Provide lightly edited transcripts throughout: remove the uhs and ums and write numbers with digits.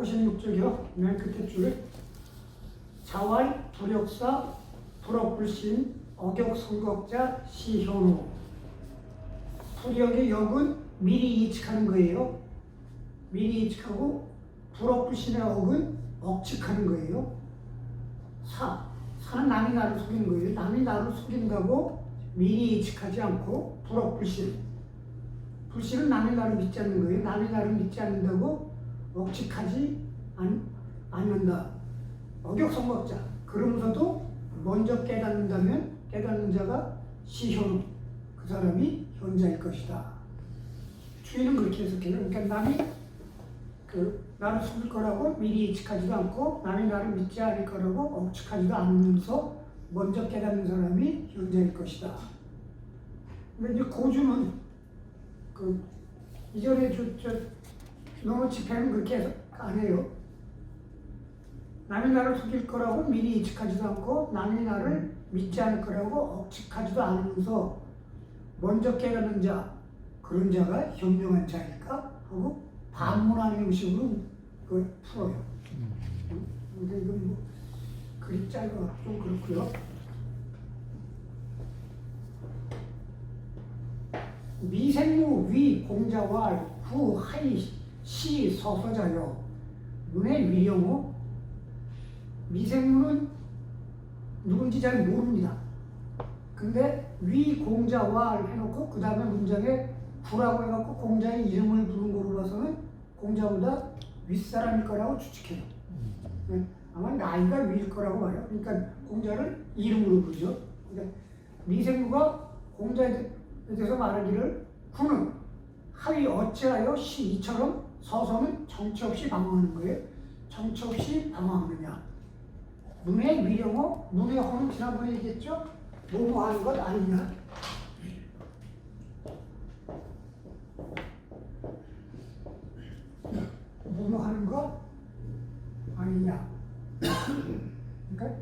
456쪽이요. 맨 끝에 줄. 자활, 불역사, 불업불신, 어격성격자, 시현우. 불역의 역은 미리 예측하는 거예요. 미리 예측하고 불업불신의 억은 억측하는 거예요. 사는 남이 나를 속이는 거예요. 남이 나를 속인다고 미리 예측하지 않고 불업불신. 불신은 남이 나를 믿지 않는 거예요. 남이 나를 믿지 않는다고 억측하지 않는다. 어격성격자. 그러면서도 먼저 깨닫는다면 깨닫는 자가 시현우. 그 사람이 현자일 것이다. 주인은 그렇게 해석해요. 그러니까 남이 나를 속일 거라고 미리 예측하지도 않고 남이 나를 믿지 않을 거라고 억측하지도 않으면서 먼저 깨닫는 사람이 현자일 것이다. 근데 이제 고주는 이전에 너무 집회는 그렇게 해석 안 해요. 남이 나를 속일 거라고 미리 예측하지도 않고 남이 나를 믿지 않을 거라고 억측하지도 않으면서 먼저 깨닫는 자, 그런 자가 현명한 자일까? 하고 반문하는 형식으로 그걸 풀어요. 근데 이건 뭐 글이 짧아 좀 그렇고요. 미생무 위 공자와 후 하이 시 서서자요. 문의 위령호. 미생무는 누군지 잘 모릅니다. 근데 위 공자와 해놓고 그 다음에 문장에 구라고 해갖고 공자의 이름을 부른 거로 봐서는 공자보다 윗사람일 거라고 추측해요. 아마 나이가 위일 거라고 말해요. 그러니까 공자를 이름으로 부르죠. 그러니까 미생무가 공자에 대해서 말하기를 구는 하위 어찌하여 시 이처럼 서서는 정치 없이 방황하는 거예요. 정치 없이 방황하느냐. 문의 위령호, 문의 호는 지난번에 얘기했죠. 뭐뭐 하는 것 아니냐. 뭐뭐 하는 것 아니냐. 그러니까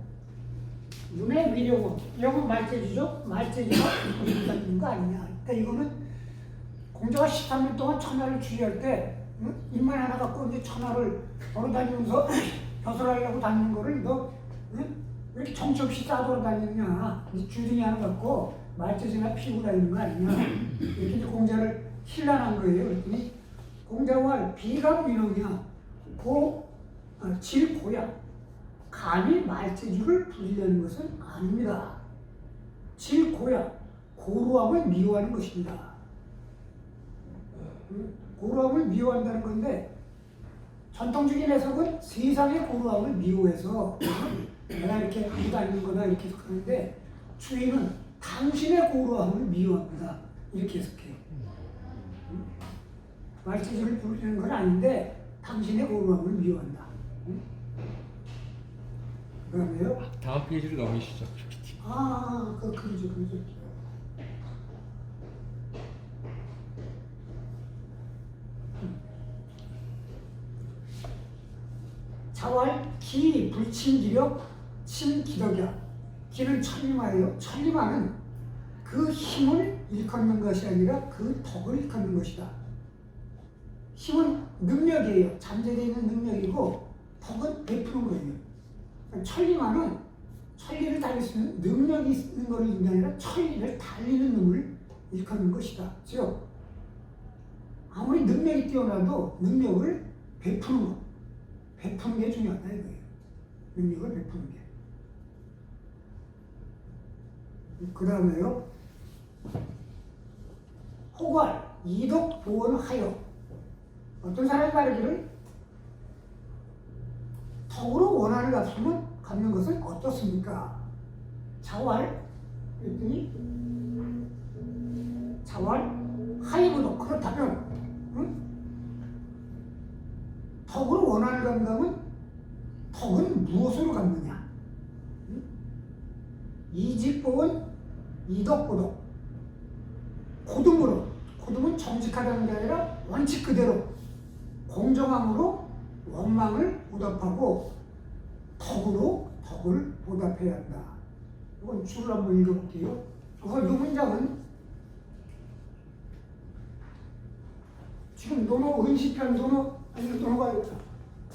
문의 위령호, 위령은 말재주죠. 말재주가 있는 거 아니냐. 그러니까 이거는 공자가 13년 동안 천하를 주의할 때 입만 하나 갖고 이제 천하를 걸어다니면서 벼슬하려고 다니는 거를 너 왜 이렇게 정치 없이 싸돌아다니느냐. 주둥이 하나 갖고 말재주나 피우고 다니는 거 아니냐. 이렇게 이제 공자를 힐난한 거예요. 그랬더니 공자와 비감 위령이야. 질고야. 감히 말재주를 부리려는 것은 아닙니다. 질고야. 고루함을 미워하는 것입니다. 고루함을 미워한다는 건데 전통적인 해석은 세상의 고루함을 미워해서 내가 이렇게 하고 다니는 거다 이렇게 해석하는데 주인은 당신의 고루함을 미워합니다. 이렇게 해석해요. 말재주를 부리는 건 아닌데 당신의 고루함을 미워한다. 그 다음에요? 다음 페이지를 넘기시죠. 그러죠. 자활, 기, 불친기력, 친기덕이야. 기는 천리마예요. 천리마는 그 힘을 일컫는 것이 아니라 그 덕을 일컫는 것이다. 힘은 능력이에요. 잠재되어 있는 능력이고 덕은 베푸는 거예요. 천리마는 천리를 달릴 수 있는 능력이 있는 것을 있는 게 아니라 천리를 달리는 놈을 일컫는 것이다. 즉 아무리 능력이 뛰어나도 능력을 베푸는 것. 베푸는 게 중요하다 이거예요. 능력을 베푸는 게. 그 다음에요. 호괄, 이덕, 보원하여. 어떤 사람이 말하기를 덕으로 원한을 갚는 것은 어떻습니까? 자활, 그랬더니 자활, 하이부덕. 그렇다면 덕으로 원한을 갚는다면 덕은 무엇으로 갚느냐? 이직보은 이덕보덕. 고등으로. 고등은 정직하다는 게 아니라 원칙 그대로 공정함으로 원망을 보답하고 덕으로 덕을 보답해야 한다. 이건 줄을 한번 읽어볼게요. 이 문장은 지금 논어, 은시편 논어, 아니면 논어가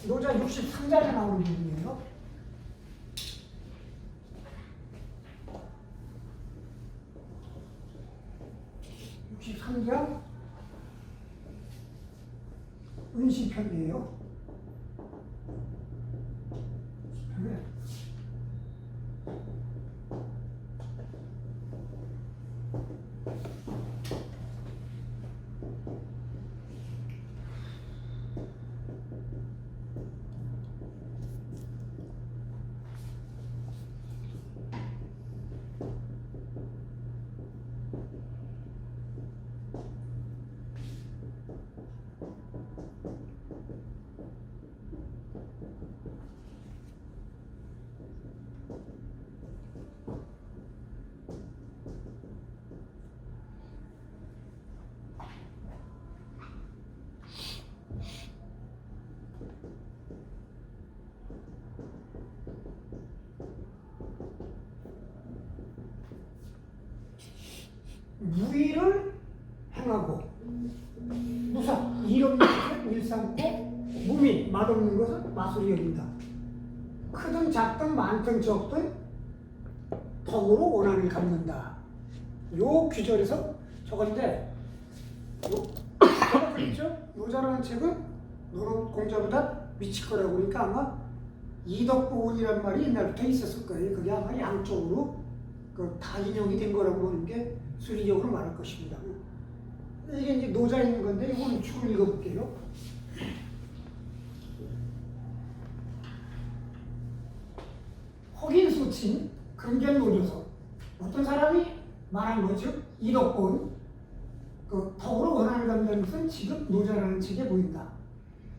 노자 63장에 나오는 부분이에요. 63장 은시편이에요. 무의를 행하고 무사 이런 것은 일삼고 무민 맛없는 것은 마술이 여긴다. 크든 작든 많든 적든 덕으로 원한을 갖는다. 요 귀절에서 적었는데 저거 그랬죠? 노자라는 책은 노릇공자보다 미칠 거라고 그러니까 아마 이덕보은이란 말이 옛날부터 있었을 거예요. 그게 아마 양쪽으로 다 인용이 된 거라고 보는 게 수리적으로 말할 것입니다. 이게 이제 노자 있는 건데 이거는 축을 읽어볼게요. 혹인소친 금견노조서 어떤 사람이 말한 거죠. 이덕본 그 덕으로 원한을 갖는다는 것은 지금 노자라는 책에 보인다.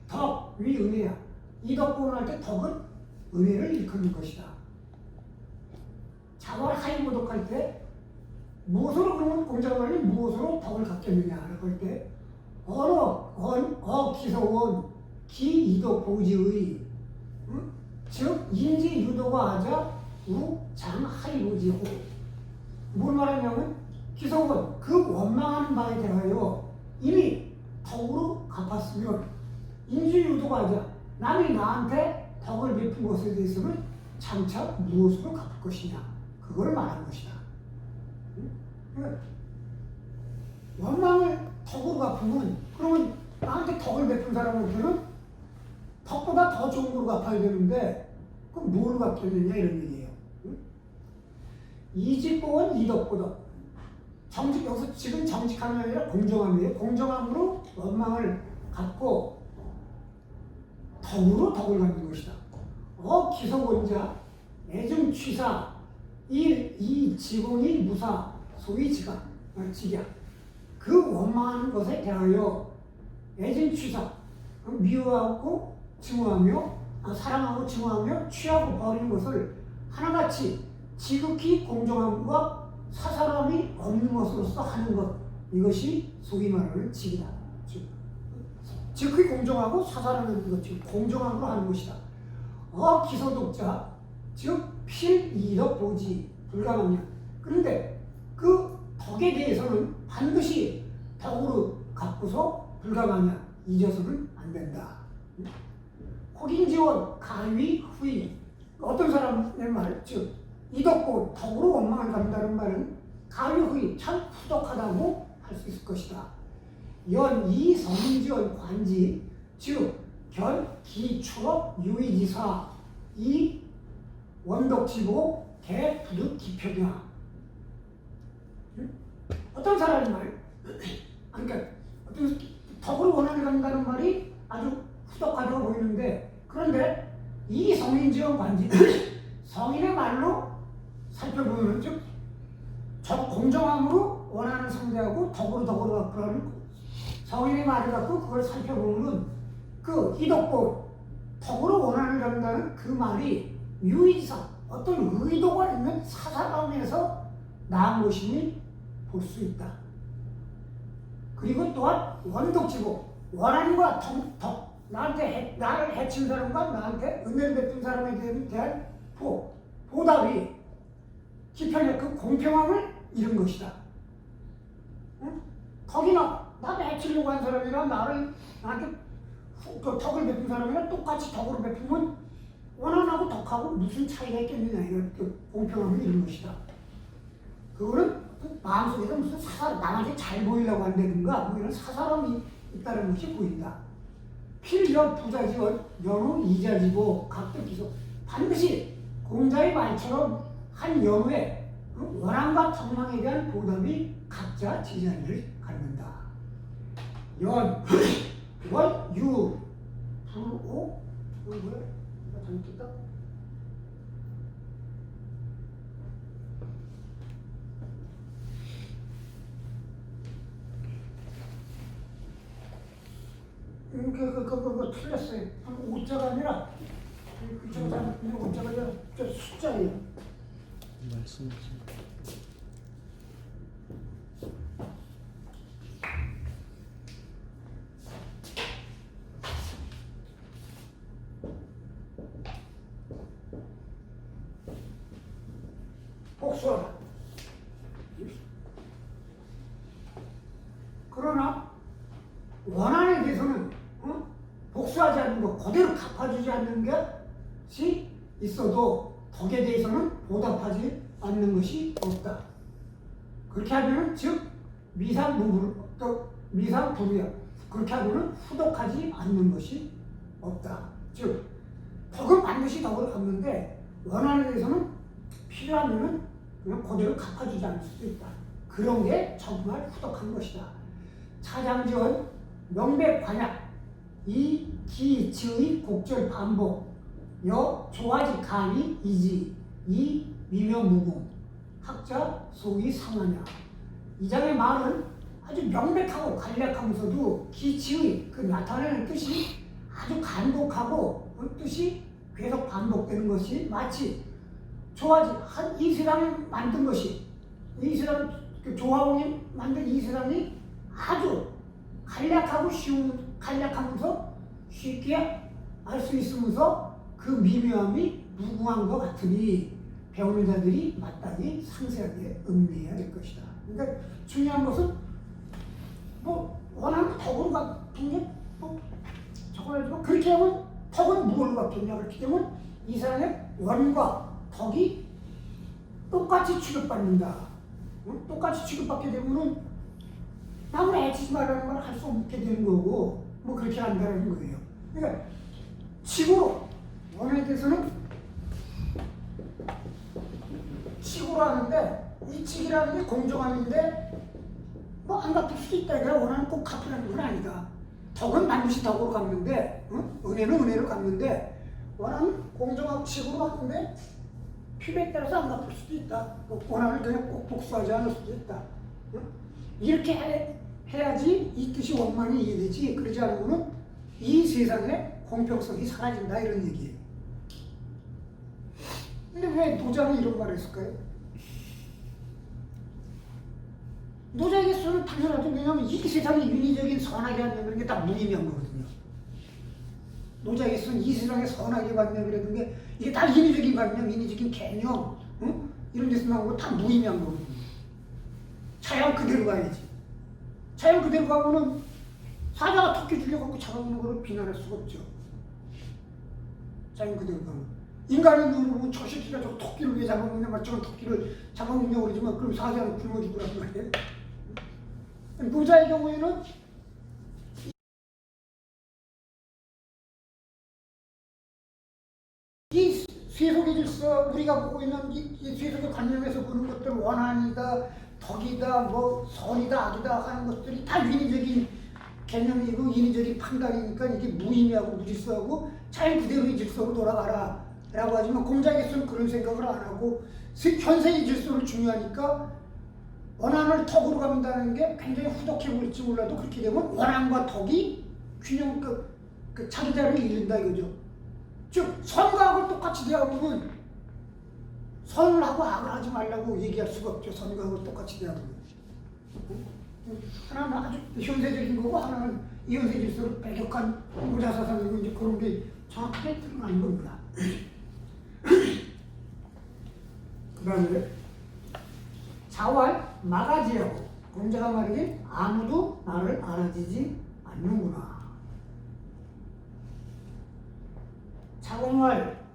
덕, 위, 은혜야. 이덕본 할 때 덕은 은혜를 일컫는 것이다. 자발 하이모독할 때 무엇으로 그러면 공자말이 무엇으로 덕을 갖겠느냐 그럴 때 기서원 기이도 보지의 즉 인지 유도가 하자 우장 하이보지호 뭘 말하냐면 기서원 그 원망하는 바에 대하여 이미 덕으로 갚았으면 인지 유도가 하자 남이 나한테 덕을 베푼 것에 대해서는 장차 무엇으로 갚을 것이냐 그걸 말한 것이다. 원망을 덕으로 갚으면 그러면 나한테 덕을 베푼 사람한테는 덕보다 더 좋은 걸로 갚아야 되는데 그럼 뭘 갚겠느냐 이런 얘기예요. 이직보은 이덕보덕 정직 여기서 지금 정직함이 아니라 공정함이에요. 공정함으로 원망을 갚고 덕으로 덕을 갖는 것이다. 기서원자 애증취사 이 지공이 무사 소위 직약 그 원망하는 것에 대하여 애증취사 미워하고 증오하며 사랑하고 증오하며 취하고 버리는 것을 하나같이 지극히 공정함과 사사람이 없는 것으로서 하는 것 이것이 소위 말하는 직이다. 지극히 공정하고 사사람이 없는 것 즉 공정함으로 하는 것이다. 기서독자 즉 필이덕 보지 불가능냐. 그런데 그 덕에 대해서는 반드시 덕으로 갚고서 불가능냐 잊어서는 안 된다. 혹인지원 가위 후이 어떤 사람의 말 즉 이덕보 덕으로 원망을 갖는다는 말은 가위 후이 참 후덕하다고 할 수 있을 것이다. 연이 성지원 관지 즉 견 기추업 유의지사 이 원덕지보 개부득 기평이야. 어떤 사람의 말 그러니까 어떤 덕으로 원한을 갖는다는 말이 아주 후덕하다고 보이는데 그런데 이 성인지원 관지 성인의 말로 살펴보면 즉 공정함으로 원하는 상대하고 덕으로 갚으라는 성인의 말을 갖고 그걸 살펴보면 그 이덕보 덕으로 원한을 갖는다는 그 말이 유의사 어떤 의도가 있는 사사람에서 나온 것임을 볼 수 있다. 그리고 또한 원덕지보 원한과 나한테 나를 해친 사람과 나한테 은혜를 베푼 사람에 대한 보답이 기편의 그 공평함을 잃은 것이다. 응? 거기나 나를 해치려고 한 사람이라 나한테 그 덕을 베푼 사람이랑 똑같이 덕으로 베푸면 원한하고 덕하고 무슨 차이가 있겠느냐. 이거 공평함을 이룬 것이다. 그거는 마음속에서 무슨 남한테 잘 보이려고 한다든가 뭐 이런 사사람이 있다는 것이 보인다. 필연 부자지 연우 이자지고 각들 기소. 반드시 공자의 말처럼 한 연우에 원한과 덕망에 대한 보답이 각자 제자리를 갖는다. 연, 원, 유, 불, 오, 뭐야? 나 잘못했다. 그거 틀렸어요. 오자가 아니라 그쪽은 잘못된 오자가 아니라 저 숫자예요. 말씀하세요. 복수하다. 그러나 원한에 대해서는 복수하지 않는 것, 그대로 갚아주지 않는 것이 있어도 덕에 대해서는 보답하지 않는 것이 없다. 그렇게 하면은 즉 미상불우야. 그렇게 하면은 후덕하지 않는 것이 없다. 즉 덕은 반드시 덕을 갚는데 원한에 대해서는 필요하면은 그냥 그대로 갚아주지 않을 수도 있다. 그런 게 정말 후덕한 것이다. 차장지원 명백관약 이 기치의 곡절 반복 여 조화지 감이 이지 이 미묘무공 학자 소위 상하냐. 이 장의 말은 아주 명백하고 간략하면서도 기치의 그 나타내는 뜻이 아주 간곡하고 그 뜻이 계속 반복되는 것이 마치 조화지 이 세상을 만든 것이 이 세상 그 조화공이 만든 이 세상이 아주 간략하고 간략하면서 쉽게 알 수 있으면서 그 미묘함이 무궁한 것 같으니 배우는 자들이 마땅히 상세하게 음미해야 될 것이다. 그러니까 중요한 것은 뭐 원하는 덕으로 갚은 게뭐 저걸 그렇게 하면 덕은 무엇으로 갚겠냐. 그렇게 되면 이 사람의 원과 덕이 똑같이 취급받는다. 똑같이 취급받게 되면은 남을 해치지 말라는 걸 할 수 없게 되는 거고 뭐 그렇게 한다는 거예요. 그러니까 치고로 원에 대해서는 치고로 하는데 이 치기라는 게 공정함인데 뭐 안 갚을 수도 있다. 내가 원하는 꼭 갚으라는 건 아니다. 덕은 반드시 덕으로 갚는데 은혜는 은혜로 갚는데 원하는 공정하고 치고로 하는데 필요에 따라서 안 갚을 수도 있다. 원한을 그냥 꼭 복수하지 않을 수도 있다. 이렇게 해야지 이 뜻이 원만히 이해되지. 그러지 않으면 이 세상에 공평성이 사라진다 이런 얘기예요. 근데 왜 노자는 이런 말을 했을까요? 노자에게서는 당연하죠. 왜냐하면 이 세상이 윤리적인 선하게 한다는 게 다 무의미한 거거든요. 노자에게서는 이 세상에 선하게 관념이라는 게 이게 다 인위적인 관념, 인위적인 개념 이런 데서 나온 거 다 무의미한 거거든요. 자연 그대로 가야지. 자연 그대로 가면은 사자가 토끼 죽여갖고 잡아먹는 거를 비난할 수가 없죠. 자연 그대로 가면. 인간의 눈으로 보면 저 새끼가 저 토끼를 왜 잡아먹냐 말처럼 토끼를 잡아먹냐고 그러지만 그럼 사자는 굶어 죽으란 말이에요. 노자의 경우에는 이 세속의 질서, 우리가 보고 있는 이 세속의 관념에서 보는 것들, 원한이다, 덕이다, 뭐 선이다, 악이다 하는 것들이 다 인위적인 개념이고 인위적인 판단이니까 이게 무의미하고 무질서하고 자연 그대로의 질서로 돌아가라 라고 하지만 공자에서는 그런 생각을 안 하고 현세의 질서를 중요하니까 원한을 덕으로 갚는다는 게 굉장히 후덕해 보일지 몰라도 그렇게 되면 원한과 덕이 균형 그 자기자를 잃는다 이거죠. 즉 선과 악을 똑같이 대하면 선을 하고 악을 하지 말라고 얘기할 수가 없죠. 선과 악을 똑같이 대하면 하나는 아주 현세적인 거고 하나는 이현세 질서를 배격한 모자사상이고 이제 그런 게 정확하게 드러나는 겁니다. 그 다음에 자활 마가지하고 공자가 말하길 아무도 나를 알아주지 않는구나. 자공할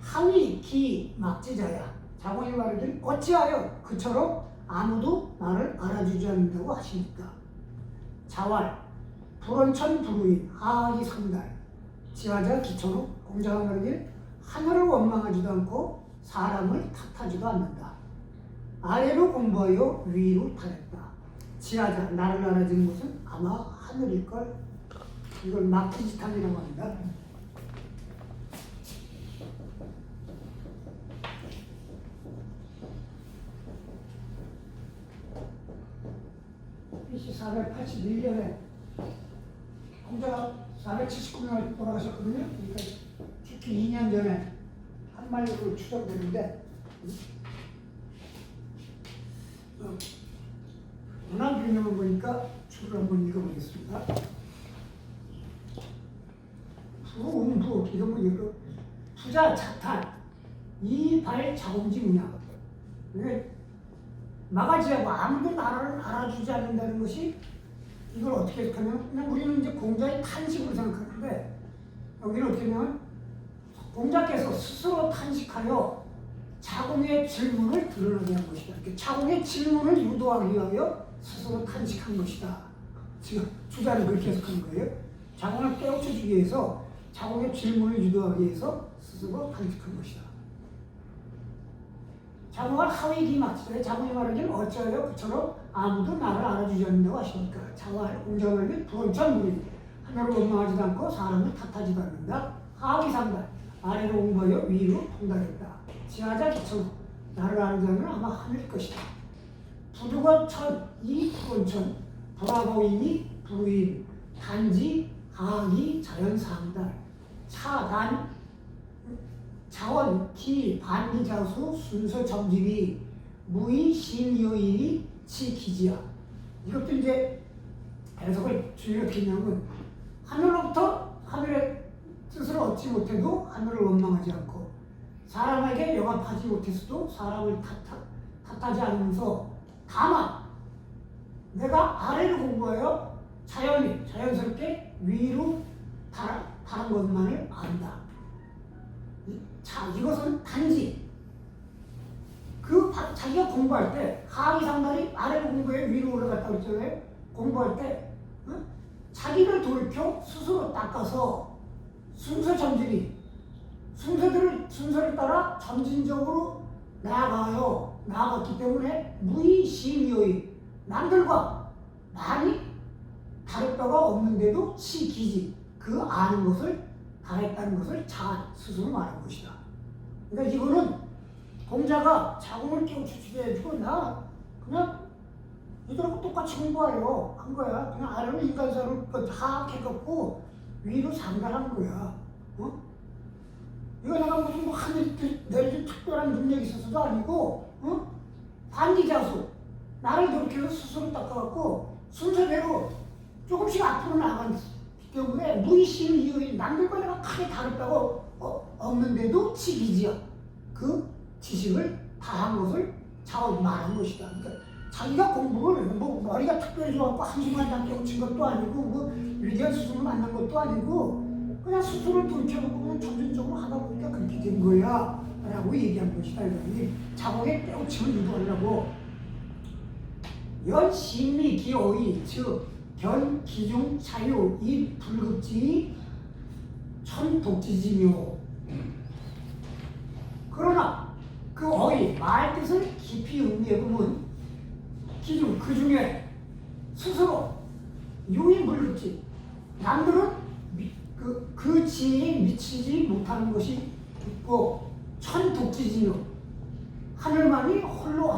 하위 기 막지자야. 자공이 말하길 어찌하여 그처럼 아무도 나를 알아주지 않는다고 하십니까? 자왈 불원천 불우인 하악이 상달 지하자 기초로 공자가 말하길 하늘을 원망하지도 않고 사람을 탓하지도 않는다. 아래로 공부하여 위로 타했다. 지하자 나를 알아주는 것은 아마 하늘일걸. 이걸 막지지탄이라고 합니다. BC 481년에 공자가 479년에 돌아가셨거든요. 그러니까 특히 2년 전에 한말로 추정되는데 문학 균형을 보니까 줄을 한번 읽어보겠습니다. 부음부 이런 거 읽어. 부자 자탄 이발 자공지문양. 이게 막아지하고 아무도 나를 알아주지 않는다는 것이 이걸 어떻게 해석하면 그냥 우리는 이제 공자의 탄식으로 생각하는데 여기는 어떻게 하면 공자께서 스스로 탄식하여 자공의 질문을 드러나게 한 것이다. 이렇게 자공의 질문을 유도하기 위하여 스스로 탄식한 것이다. 지금 주자는 그렇게 해석하는 거예요. 자공을 깨우쳐주기 위해서 자공의 질문을 유도하기 위해서 스스로 탄식한 것이다. 자공을 하위기 막지자에 자공이 말하기는 어찌하여 그처럼 아무도 나를 알아주지 않는다고 하십니까? 자왈 공자말하기는 불원천 불우인 하늘을 원망하지도 않고 사람을 탓하지도 않는다. 하악이 상달 아래로 공부하여 위로 통달했다. 지하자 기초 나를 아는 자는 아마 하늘일 것이다. 부두건천 이 불원천 불화고인이 불우인 단지 하악이 자연상달 차단 자원, 기, 반기자수, 순서 점집이 무의, 신여인이 치기지야. 이것도 이제 해석을 주의를 했냐면 하늘로부터 하늘의 뜻을 얻지 못해도 하늘을 원망하지 않고 사람에게 영합하지 못했어도 사람을 탓하지 않으면서 다만 내가 아래를 공부하여 자연스럽게 위로 다른 것만을 안다. 자, 이것은 단지 자기가 공부할 때 하위 상달이 아래로 공부해 위로 올라갔다고 했잖아요. 공부할 때 자기를 돌이켜 스스로 닦아서 순서 점진이 순서를 따라 점진적으로 나아갔기 때문에 무의심이의 남들과 많이 다를 바가 없는데도 치기지 그 아는 것을 다했다는 것을 스스로 말한 것이다. 그러니까 이거는 공자가 자공을 깨우치게 해주고 나 그냥 이들하고 똑같이 공부하려 한 거야. 그냥 아래로 인간사를 하악해갖고 위로 상달한 거야. 이거 내가 무슨 뭐 하늘 내려준 특별한 능력이 있어서도 아니고 반기자수 나를 돌이켜서 스스로 닦아갖고 순서대로 조금씩 앞으로 나간 때문에 무의심 이유인 남들과 내가 크게 다르다고 없는데도 치기지야. 그 지식을 다한 것을 자원 말한 것이다. 그러니까 자기가 공부를 뭐 머리가 특별히 좋아갖고 한순간 깨우친 것도 아니고 뭐 위대한 스승을 만난 것도 아니고 그냥 스스로를 돌이켜보고 그냥 점진적으로 하다 보니까 그렇게 된 거야 라고 얘기한 것이다. 이러니 자공의 깨우침을 유도하려고 연 심리 기어의 즉 견, 기중, 자유, 이 불급지, 천독지지묘. 그러나 그 어의 말 뜻을 깊이 음미해보면 기중, 그 중에 스스로 유의 불급지, 남들은 그 지혜에 미치지 못하는 것이 있고 천독지지묘, 하늘만이 홀로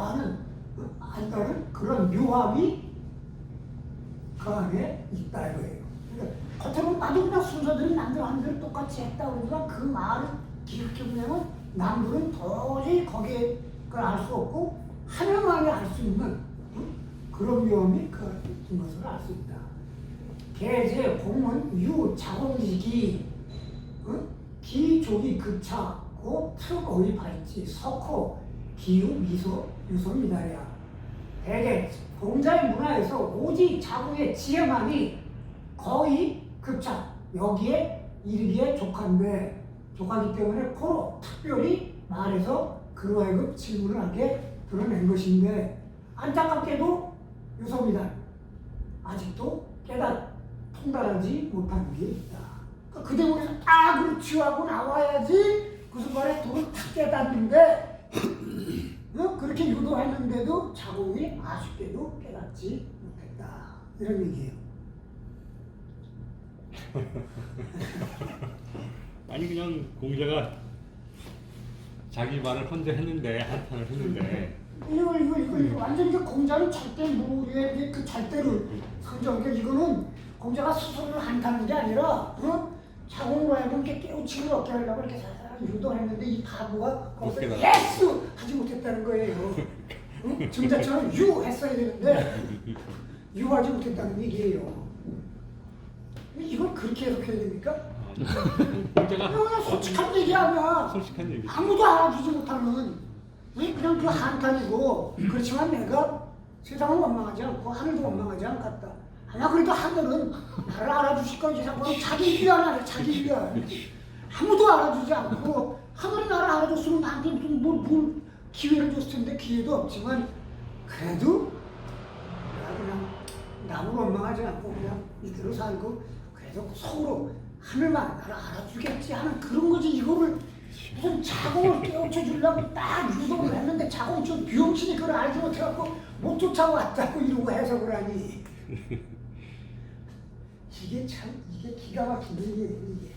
안다는 그런 묘함이 그 안에 있다 이거예요. 그러니까 겉으로 나도 그냥 순서들이 남들 똑같이 했다 그러니까 그 말을 깊게 보면 남들은 도저히 거기에 그걸 알 수 없고 하나만이 알 수 있는 그런 묘함이 그 안에 있는 것을 알 수 있다. 계제 공은 유 자공지기 기조기 급차 고 특어의 발지 석호 기유 미소 유소 미달이야. 대개 공자의 문화에서 오직 자궁의 지혜만이 거의 급차 여기에 이르기에 족하기 때문에 코로 특별히 말해서 그로 하여금 질문을 하게 드러낸 것인데 안타깝게도 유소비단 아직도 통달하지 못한 게 있다. 그 대목에서 그렇지 하고 나와야지 그 순간에 둘을 탁 깨닫는데 그렇게 유도했는데도 자공이 아쉽게도 깨닫지 못했다. 이런 얘기예요. 아니 그냥 공자가 자기 말을 혼자 했는데 한탄을 했는데 이거 완전 이제 공자는 절대 무리의 그 절대를 선정. 그러니까 이거는 공자가 스스로를 한타는 게 아니라 자공으로 하여금 이렇게 깨우치고 얻게 하려고 이렇게 살살 유도했는데 이 바보가 거기서 예스 하지 못했다는 거예요. 정자처럼 유 했어야 되는데 유하지 못했다는 얘기예요. 이걸 그렇게 해석해야 됩니까? 공자가 솔직한 얘기하면 솔직한 얘기. 아무도 알아주지 못하는 그냥 그 한탄이고 그렇지만 내가 세상을 원망하지 않고 하늘도 원망하지 않겠다. 아마 그래도 하늘은 나를 알아주실 건지 상관없이 자기 위안 아니야. 자기 위안. 아무도 알아주지 않고 하늘이 나를 알아줬으면 나한테 무슨 뭘 기회를 줬을 텐데 기회도 없지만 그래도 내가 그냥 남을 원망하지 않고 그냥 이대로 살고 그래도 속으로 하늘만 나를 알아주겠지 하는 그런 거지. 이거를 무슨 자공을 깨우쳐 주려고 딱 유도를 했는데 자공이 좀 비용신이 그걸 알지 못해갖고 못 쫓아왔다고 이러고 해석을 하니 이게 기가 막힌 얘기예요. 이게.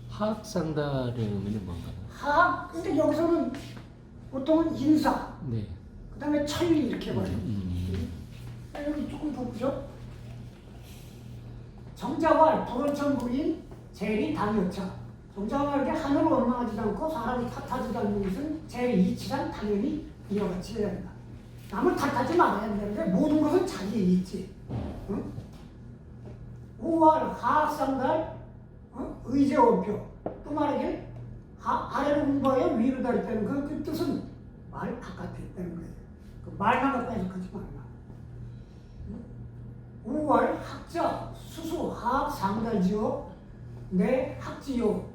하악상달음은 뭔가요? 하악, 근데 여기서는 보통은 인사, 네. 그 다음에 천리 이렇게 봐요. 여기 조금 더 보죠. 정자왈 불원천부인 제리 당여차. 정자왈 이렇게 하늘을 원망하지도 않고 사람이 탓하지도 않는 것은 제2치란 당연히 이와 같이 해야 한다. 남을 탓하지 말아야 한다는데 모든 것은 자기의 이치. 응? 우왈 하악상달 의제원표. 또 말하길 아래로 공부하여 위로 다렸다는 그 뜻은 말 바깥에 있다는 거예요. 그 말만 갖고 해석하지 말라. 우월 학자 수수 하학 상달지요 내 학지요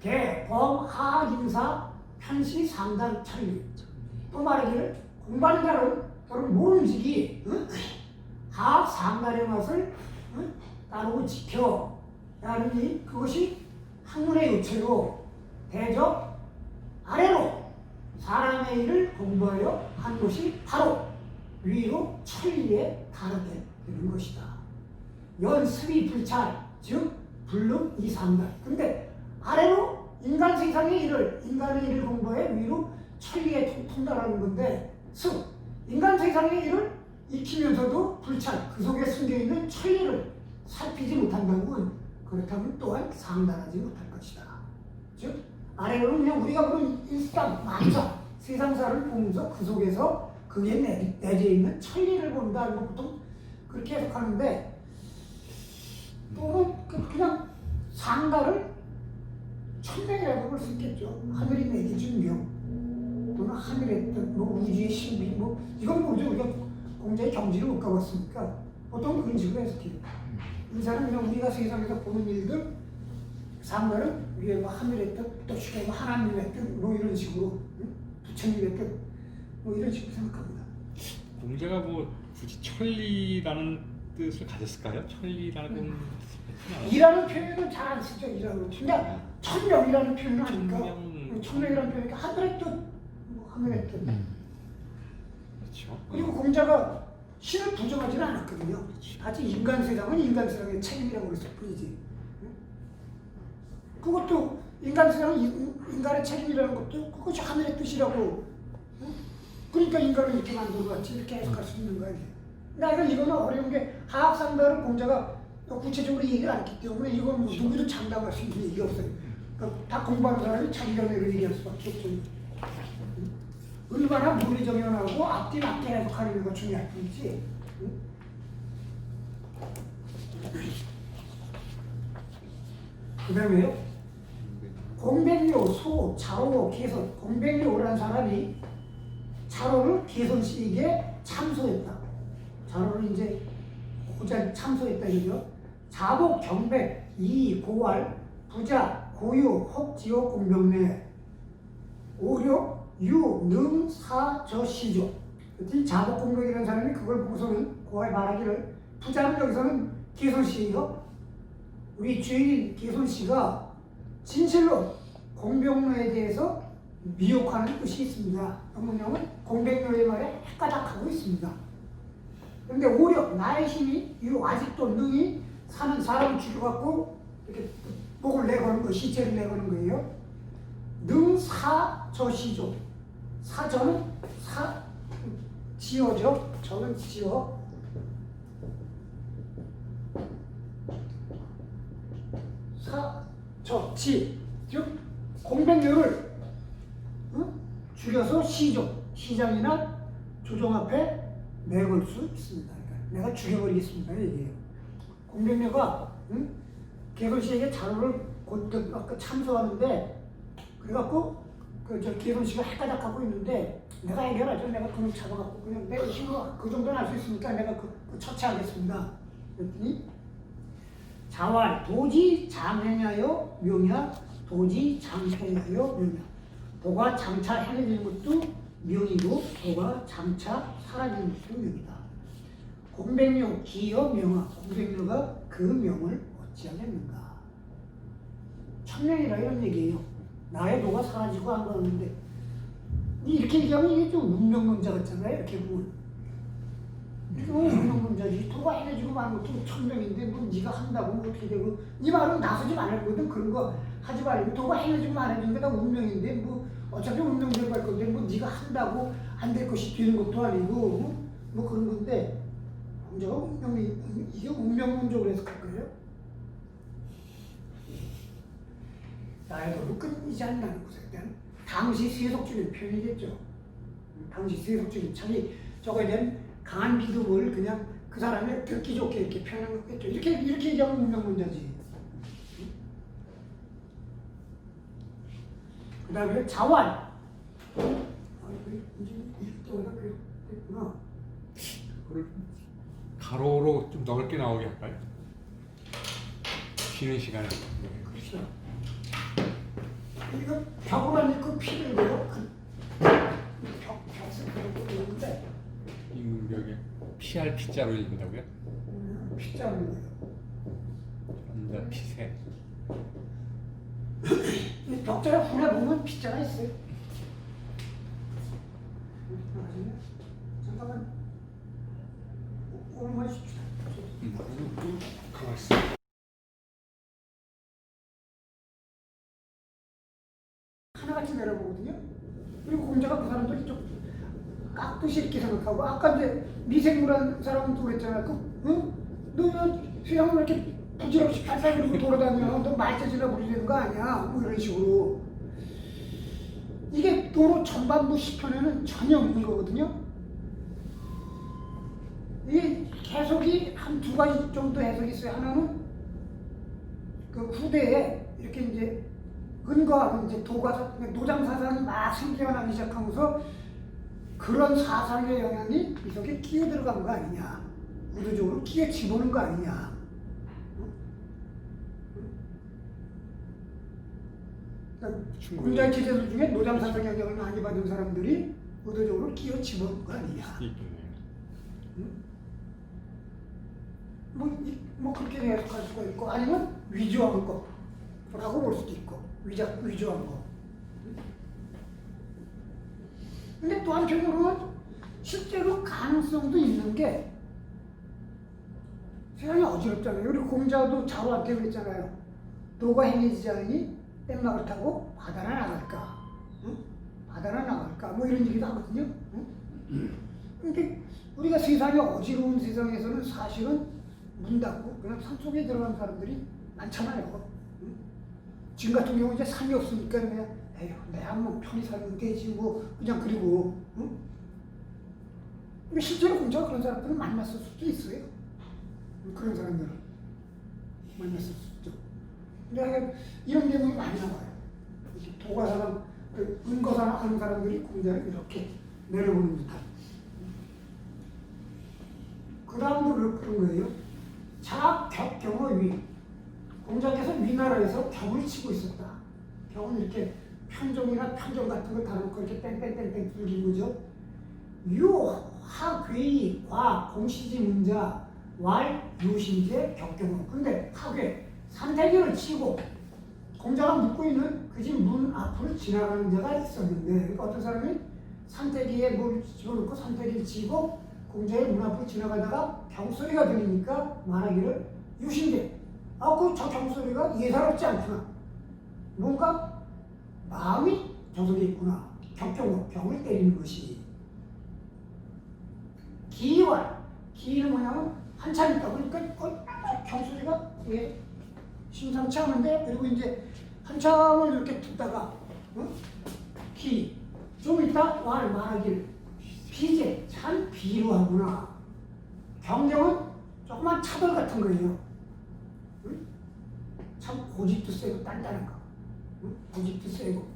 개범 하학 인사 편시 상달 천리. 또 말하기를 공부하는 자는 여러분 모른지기 하학 상달의 맛을 따르고 지켜 라는 그것이 학문의 요체로 대적 아래로 사람의 일을 공부하여 한 것이 바로 위로 천리에 다르게 되는 것이다. 연습이 불찰, 즉 불능 이상달. 근데 아래로 인간 세상의 일을, 인간의 일을 공부해 위로 천리에 통달하는 건데, 즉 인간 세상의 일을 익히면서도 불찰, 그 속에 숨겨있는 천리를 살피지 못한다면 그렇다면 또한 상달하지 못할 것이다. 즉 아래로는 그냥 우리가 그런 일상, 만사, 세상사를 보면서 그 속에서 그게 내재 있는 천리를 본다는 거 보통 그렇게 해석하는데, 또는 그냥 상달을 천명이라고 볼 수 있겠죠. 하늘이 내게 준 명, 또는 하늘의 뜻, 우주의 신비, 이건 모두 우리가 공자의 경지를 못 가봤으니까 보통 그런 식으로 해석해요. 인사는 그냥 우리가 세상에서 보는 일들, 상달은 위에 하늘의 뜻, 또 쉽게 하나님의 뜻, 이런 식으로, 부처님의 뜻, 이런 식으로 생각합니다. 공자가 굳이 천리라는 뜻을 가졌을까요? 천리라는 이라는 표현은 잘 안 쓰죠. 이라는 그냥 천명이라는 표현을 하니까 천명이라는 표현이니까 하늘의 뜻, 하늘의 뜻. 그렇죠. 그리고 공자가 신을 부정하지는 않았거든요. 아직 인간 세상은 인간 세상의 책임이라고 그랬을 뿐이지. 그것도 인간 세상은 인간의 책임이라는 것도 그것이 하늘의 뜻이라고. 그러니까 인간을 이렇게 만들어갔지, 이렇게 해석할 수 있는 거야. 그러니까 이거는 어려운 게 하악상달을 공자가 구체적으로 얘기를 안 했기 때문에 이건 누구도 장담할 수 있는 얘기가 없어요. 그러니까 다 공부하는 사람이 자기 견해를 얘기할 수밖에 없죠. 얼마나 논리정연하고 앞뒤 맞게 해석하는 것 중요할 뿐이지. 그 다음에요. 공백료, 소, 자로, 개선. 공백료라는 사람이 자로를 개선식에 참소했다. 자로를 이제 고작 참소했다 이죠. 자복, 경백, 이, 고활, 부자, 고유, 혹, 지호, 공병내, 오력, 유, 능, 사, 저, 시조. 이 자복, 공병이라는 사람이 그걸 보고서는 고활 말하기를 부자는 여기서는 개손씨예요. 우리 주인 개손씨가 진실로 공병로에 대해서 미혹하는 뜻이 있습니다. 뭐냐면 공병로의 말에 헷가닥하고 있습니다. 그런데 오력, 나의 힘이 유, 아직도 능이 사는 사람을 죽여갖고 이렇게 목을 내거는 거, 시체를 내거는 거예요. 능, 사, 저, 시조. 사저는 지어죠. 저는 지어. 저, 지. 즉 공백료를 죽여서 시장이나 조정 앞에 내걸 수 있습니다. 그러니까 내가 죽여버리겠습니다. 얘기해요. 공백료가 개선씨에게 자료를 곧 참소하는데 그래갖고 저 개선씨가 헷가닥하고 있는데 내가 해결하죠. 내가 그놈 잡아갖고 그냥 내 힘으로 그 정도는 할 수 있으니까 내가 그 처치하겠습니다. 그랬더니 자활, 도지 장행하여 묘냐, 도지 장행하여 묘냐. 도가 장차 행해지는 것도 명이고 도가 장차 사라지는 것도 명이다. 공백료, 기여, 명화. 공백료가 그 명을 어찌하겠는가. 천명이라 이런 얘기예요. 나의 도가 사라지고 안 가는데 이렇게 얘기하면 이게 좀 운명론자 같잖아요. 이렇게 보면. 운명론자지. 도가 행해지고 마는 것도 천명인데 뭐 네가 한다고 뭐 어떻게 되고 네 말은 나서지 말할 거든. 그런 거 하지 말고 도가 행해지고 말해주는 게 다 운명인데 뭐 어차피 운명대로 갈 건데 뭐 네가 한다고 안 될 것이 되는 것도 아니고 뭐 그런 건데 공자가 운명이 이게 운명론적으로 해석할 거예요. 나의 도로 끊이지 않는다는 것에 대한 당시 세속적인 표현이겠죠. 당시 세속적인 자기 저거에 대한 강한 믿음을 그냥 그 사람의 듣기 좋게 이렇게 표현한 거겠죠. 이렇게 얘기하면 운명론자지. 그 다음에 자활. 그걸 가로로 좀 넓게 나오게 할까요? 쉬는 시간에. 그렇죠. 이거 벽으로 안 입고 피를 내요. 벽을 내는데 임벽에 피할 피자로 읽는다고요? 피자로 내요. 전자 피세. 이 벽자를 후려 보면 피자가 있어요. 잠깐만. 오만 줍시다. 가만 있어. 하나같이 내려보거든요. 그리고 공자가 그 사람들 좀 깍듯이 이렇게 생각하고 아까 이제 미생물한 사람은 또 그랬잖아. 너 수영을 이렇게 부질없이 팔팔 그리고 돌아다니면 너 말재질나 부리는 거 아니야? 뭐 이런 식으로. 이게 도로 전반부 시편에는 전혀 없는 거거든요. 이게 해석이 한 두 가지 정도 해석이 있어요. 하나는 그 후대에 이렇게 이제 근거하는 이제 도가 노장 사상이 막 생겨나기 시작하면서 그런 사상의 영향이 이 속에 끼어 들어간 거 아니냐. 의도적으로 끼어 집어넣은 거 아니냐. 공자의 제자들 중에 노장 사상 영향을 많이 받은 사람들이 의도적으로 끼어 집어넣은 거 아니냐. 뭐 그렇게 해석할 수가 있고 아니면 위조한 거라고 볼 수도 있고 위조한 거. 근데 또 한편으로는 실제로 가능성도 있는 게 세상이 어지럽잖아요. 그리고 공자도 자로한테 그랬잖아요. 도가 행해지지 않으니 뗏막을 타고 바다나 나갈까? 응? 바다나 나갈까? 뭐 이런 얘기도 하거든요. 응? 근데 우리가 세상이 어지러운 세상에서는 사실은 문 닫고 그냥 산속에 들어간 사람들이 많잖아요. 응? 지금 같은 경우 이제 산이 없으니까 그냥 에휴 내가 뭐 편히 살면 되지 뭐 그냥 그리고 응? 근데 실제로 공자가 그런 사람들을 만났을 수도 있어요. 그런 사람들을 만났을 수 있죠. 근데 이런 내용이 많이 나와요. 도가사랑 은거사랑 하는 사람들이 공자를 이렇게 내려보는 듯한. 그 다음도 그런 거예요. 자격경의 위. 공자께서 위나라에서 격을 치고 있었다. 격은 이렇게 편종이나 편종 같은 거 다루고 이렇게 뺑뺑뺑뺑 불긴 거죠. 유하괴이 과 공시지 문자 왈 유신제 격경어. 근데 하괴 산태기를 치고 공자가 묻고 있는 그 집 문 앞을 지나가는 자가 있었는데, 그러니까 어떤 사람이 산태기에 뭘 집어넣고 산태기를 치고 공자의 문 앞을 지나가다가 경소리가 들리니까 말하기를 유신제. 저 경소리가 예사롭지 않구나. 뭔가 마음이 저속에 있구나. 격경어, 격을 때리는 것이. 기왈. 기는 뭐냐면 한참 있다. 그러니까 저 경소리가 심상치 않은데, 그리고 이제 한참을 이렇게 듣다가 기. 좀 있다 말하길 비제. 참 비루하구나. 경경은 조그만 차돌 같은 거예요. 참 고집도 세고 단단한 거. 고집도 세고.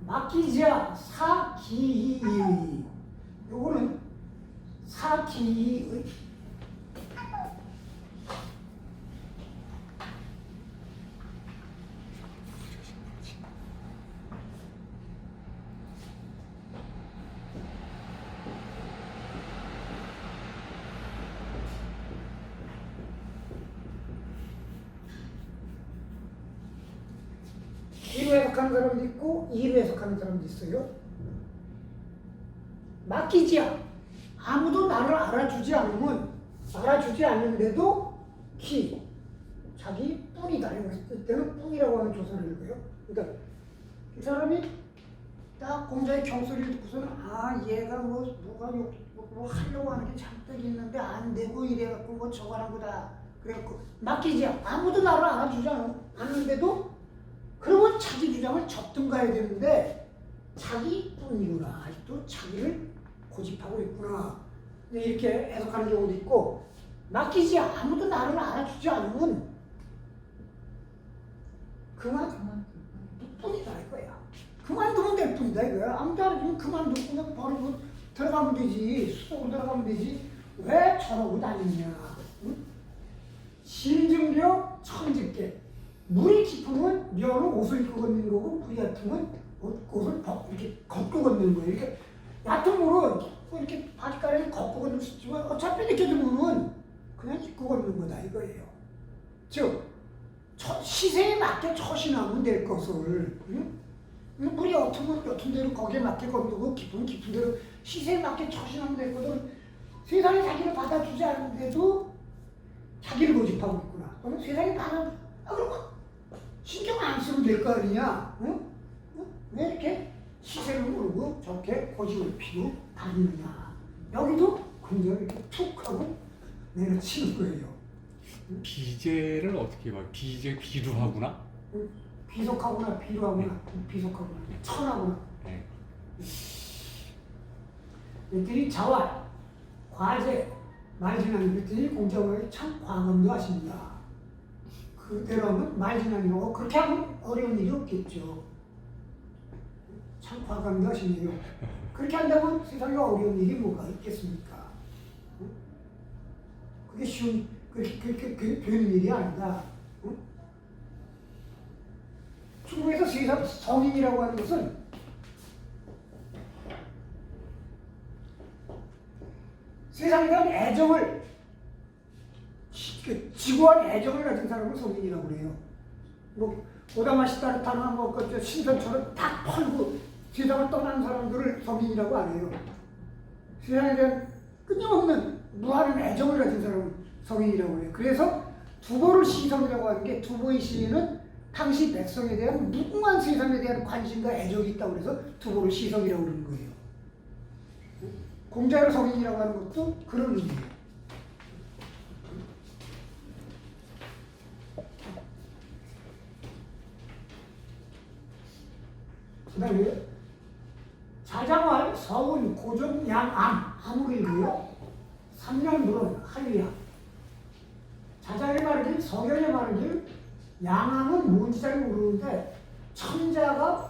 막기자 사기의. 요거는 사기의. 기로 해석하는 사람도 있고 이로 해석하는 사람도 있어요. 맡기지야. 아무도 나를 알아주지 않는데도 기. 자기 뿐이다. 이때는 뿐이라고 하는 조사를 읽어요. 그러니까 이 사람이 딱 공자의 경소리를 듣고서는 얘가 뭐가 하려고 하는 게 잔뜩 있는데 안 되고 이래갖고 뭐 저거 하는 거다. 그래갖고 맡기지야. 아무도 나를 알아주지 않는데도 그러면 자기 주장을 접든가야 되는데 자기뿐이구나. 아직도 자기를 고집하고 있구나. 이렇게 해석하는 경우도 있고, 맡기지 아무도 나를 알아주지 않으면 그만 뿐이다 이거야. 그만두면 될 뿐이다 이거야. 아무도 알아주면 그만두고 그냥 버리고 들어가면 되지. 수속으로 들어가면 되지. 왜 저러고 다니냐. 응? 신증려 천직계. 물이 깊으면 묘는 옷을 입고 걷는 거고, 물이 얕으면 옷을 이렇게 걷고 걷는 거예요. 이렇게 얕은 물은 이렇게 바지가랑이 걷고 걷는 수 있지만 어차피 이렇게 되면 그냥 입고 걷는 거다 이거예요. 즉 시세에 맞게 처신하면 될 것을. 응? 물이 옅은 대로 거기에 맞게 걷고 깊은 대로 시세에 맞게 처신하면 될 것을 세상이 자기를 받아주지 않는데도 자기를 고집하고 있구나. 그럼 세상이 그러면 신경 안 쓰면 될 거 아니냐? 응? 왜 이렇게 시세를 모르고 저렇게 고집을 피고 다니느냐? 여기도 굉장히 이렇게 툭 하고 내려치는 거예요. 응? 비제를 어떻게 봐요? 비제 비루하구나? 응? 비속하구나, 비루하구나, 비속하구나, 천하구나. 네. 이들이 자활, 과제, 말지나는 것들이 공자가 참 과감도 하십니다. 그대로 하면 말지나니라고 그렇게 하면 어려운 일이 없겠죠. 참 과감도 하시네요. 그렇게 한다면 세상에 어려운 일이 뭐가 있겠습니까? 응? 그게 쉬운, 그렇게 되는 일이 아니다. 응? 중국에서 세상 성인이라고 하는 것은 세상에 대한 애정을, 지고한 애정을 가진 사람을 성인이라고 그래요. 뭐 오다마시 따르타나 뭐 신선처럼 딱 펄고 세상을 떠나는 사람들을 성인이라고 안 해요. 세상에 대한 끊임없는 무한한 애정을 가진 사람을 성인이라고 해요. 그래서 두보를 시성이라고 하는 게, 두보의 시인은 당시 백성에 대한 무궁한 세상에 대한 관심과 애정이 있다고 해서 두보를 시성이라고 그러는 거예요. 공자를 성인이라고 하는 것도 그런 의미예요. 그 다음에 자장활, 서운, 고종, 양암, 암울이고요. 3년 물은 한리야. 자장에 말하길, 서경에 말하길, 양암은 뭔지 잘 모르는데 천자가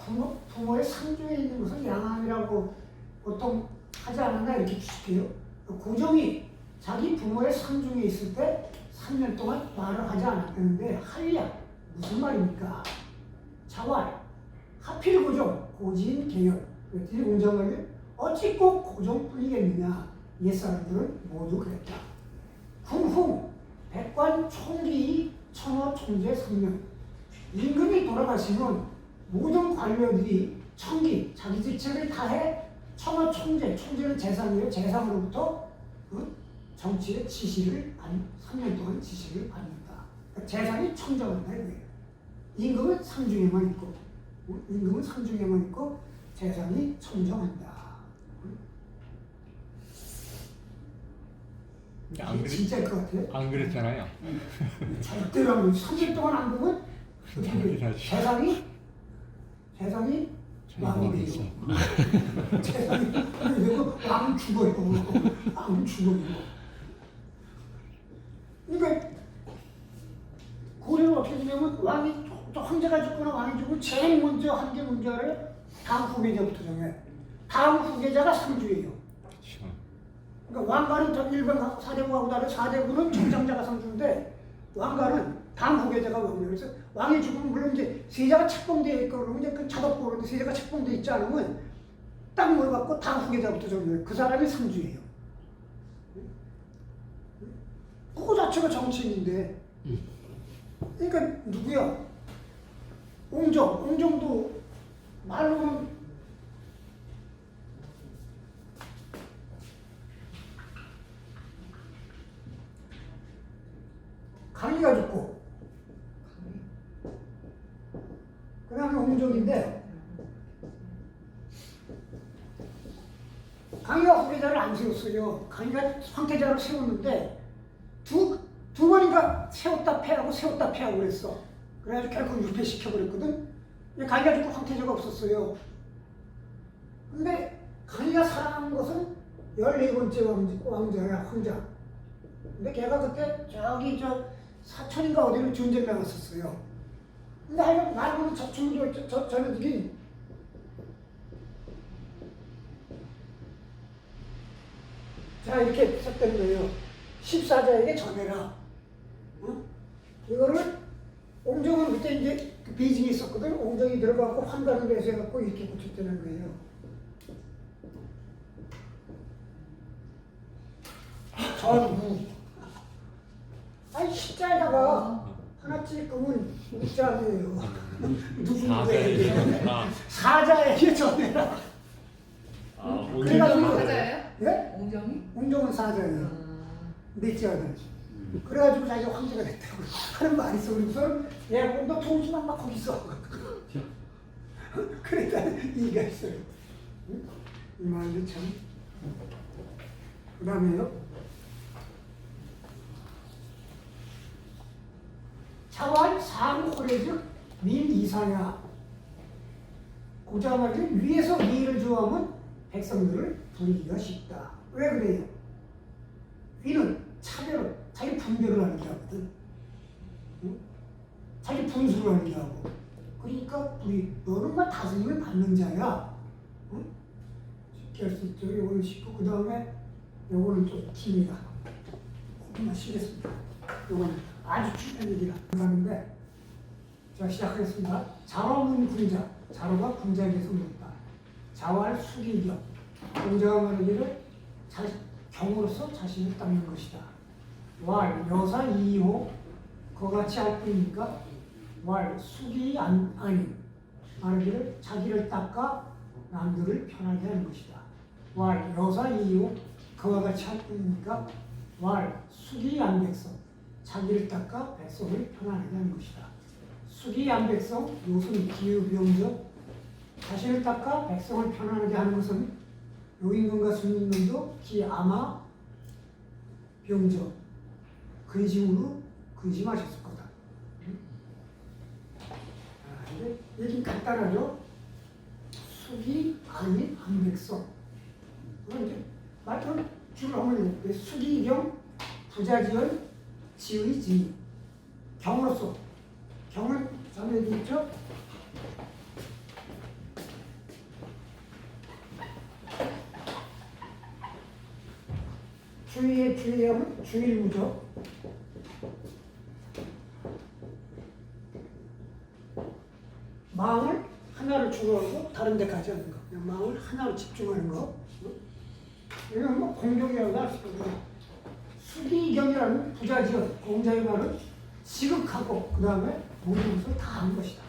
부모의 상중에 있는 것을 양암이라고 보통 하지 않았나 이렇게 추측해요. 고종이 자기 부모의 상중에 있을 때 3년 동안 말을 하지 않았는데 할야 무슨 말입니까? 자활 하필 고정 고지인 개연 그랬더니 공자말이 어찌 꼭 고정뿐이겠느냐 옛사람들은 모두 그랬다. 훈훈 백관 총기 청어 총재 3년 임금이 돌아가시면 모든 관료들이 청기 자기 직책을 다해 청어 총재는 재상이에요. 재상으로부터 정치의 지시를 3년 동안 지시를 받는다. 그러니까 재상이 청정한다 이거예요. 임금은 상중에만 있고 재상이 청정한다. 안 진짜일 것 같아요. 안 그랬잖아요. 절대로 안 그래요. 3년 동안 안 보면 재상이 왕이 되죠. 재상이 되고 왕 죽어요. 왕 죽어요. 그러니까 고려는 어떻게 되냐면 왕이 또 황제가 죽거나 왕이 죽으면 제일 먼저 한 게 뭔지 알아요? 다음 후계자부터 정해. 다음 후계자가 상주예요. 그렇죠. 그러니까 왕가는 저 일반 사대부하고 다른 사대부는 총장자가 상주인데 왕가는 다음 후계자가 왕이에요. 그래서 왕이 죽으면 물론 이제 세자가 책봉되어 있고 그러면 이제 그 자덕 보는데 세자가 책봉되어 있지 않으면 딱 물어갖고 다음 후계자부터 정해요. 그 사람이 상주예요. 그거 자체가 정치인인데. 그러니까 누구야? 옹정도 말로는 강희가 죽고 그 다음에 옹정인데 강희가 후계자를 안 세웠어요. 강희가 황태자를 세웠는데 두 번인가 세웠다 패하고 그랬어. 그래가지고 결국 유폐시켜버렸거든. 강희가 죽고 황태자가 없었어요. 근데 강희가 살아남은 것은 14번째 왕자야, 황자. 근데 걔가 그때 저기 사천인가 어디로 전쟁 나갔었어요. 근데 하여간 말고는 저녀들이 자 이렇게 썼던 거예요. 14자에게 전해라. 이거를 옹정은 그때 이제 그 베이징에 있었거든. 옹정이 들어가고 환관을 내세워갖고 이렇게 고쳤다는 거예요. 전무. 아니 십자에다가 하나 찍으면 웃자예요. 누구에게 사자에게 전해라. 그래가지고 사자예요? 예? 옹정이? 옹정은 사자예요. 넷째 아들. 그래가지고 자기가 황제가 됐다고 하는 말이 있어. 그래서 얘가 너 동심만 막 거기 있어. 그랬다는 얘기가 있어요. 이 말이 참. 그 다음에요. 자활 사무호례즉 민이사야. 고자 말이 위에서 미를 좋아하면 백성들을 부리기가 쉽다. 왜 그래요? 위는 차별을, 자기 분별을 하는 게 하거든. 응? 자기 분수를 하는 게 하고. 그러니까 너는 막 다스림을 받는 자야. 응? 쉽게 할 수 있죠. 이거는 쉽고 그 다음에 요거는 좀 깁니다. 조금만 쉬겠습니다. 요거는 아주 중요한 얘기라 하는데 자 시작하겠습니다. 자로문 군자. 자로가 군자에게서 묻다. 자활 수기경. 군자가 말하기를 경으로서 자신을 닦는 것이다. 왈 여사 이호 그같이 할 뿐이니까 왈 수기 아님 말하기를 자기를 닦아 남들을 편하게 하는 것이다. 왈 여사 이호 그와 같이 할 뿐이니까 왈 수기 안백성 자기를 닦아 백성을 편안하게 하는 것이다. 수기 안백성 요순 기후병적 자신을 닦아 백성을 편안하게 하는 것은 요임금과 순임금도 기아마 병적 근심으로 근심하셨을 거다. 근데 얘기 간단하죠. 수기 아닌 안백성. 이제 말투는 줄을 한번 읽을게요. 수기경 부자지연 지의 지 경으로서 경은 전에 얘기했죠. 주의의 주의하면 주일무죠. 마음을 하나를 중요하고 다른 데 가지 않는 거. 그냥 마음을 하나로 집중하는 거. 이건 뭐 공경이라고 할 수 있고, 수기경이라는 부자지어 공자의 말은 지극하고 그 다음에 모든 것을 다 한 것이다.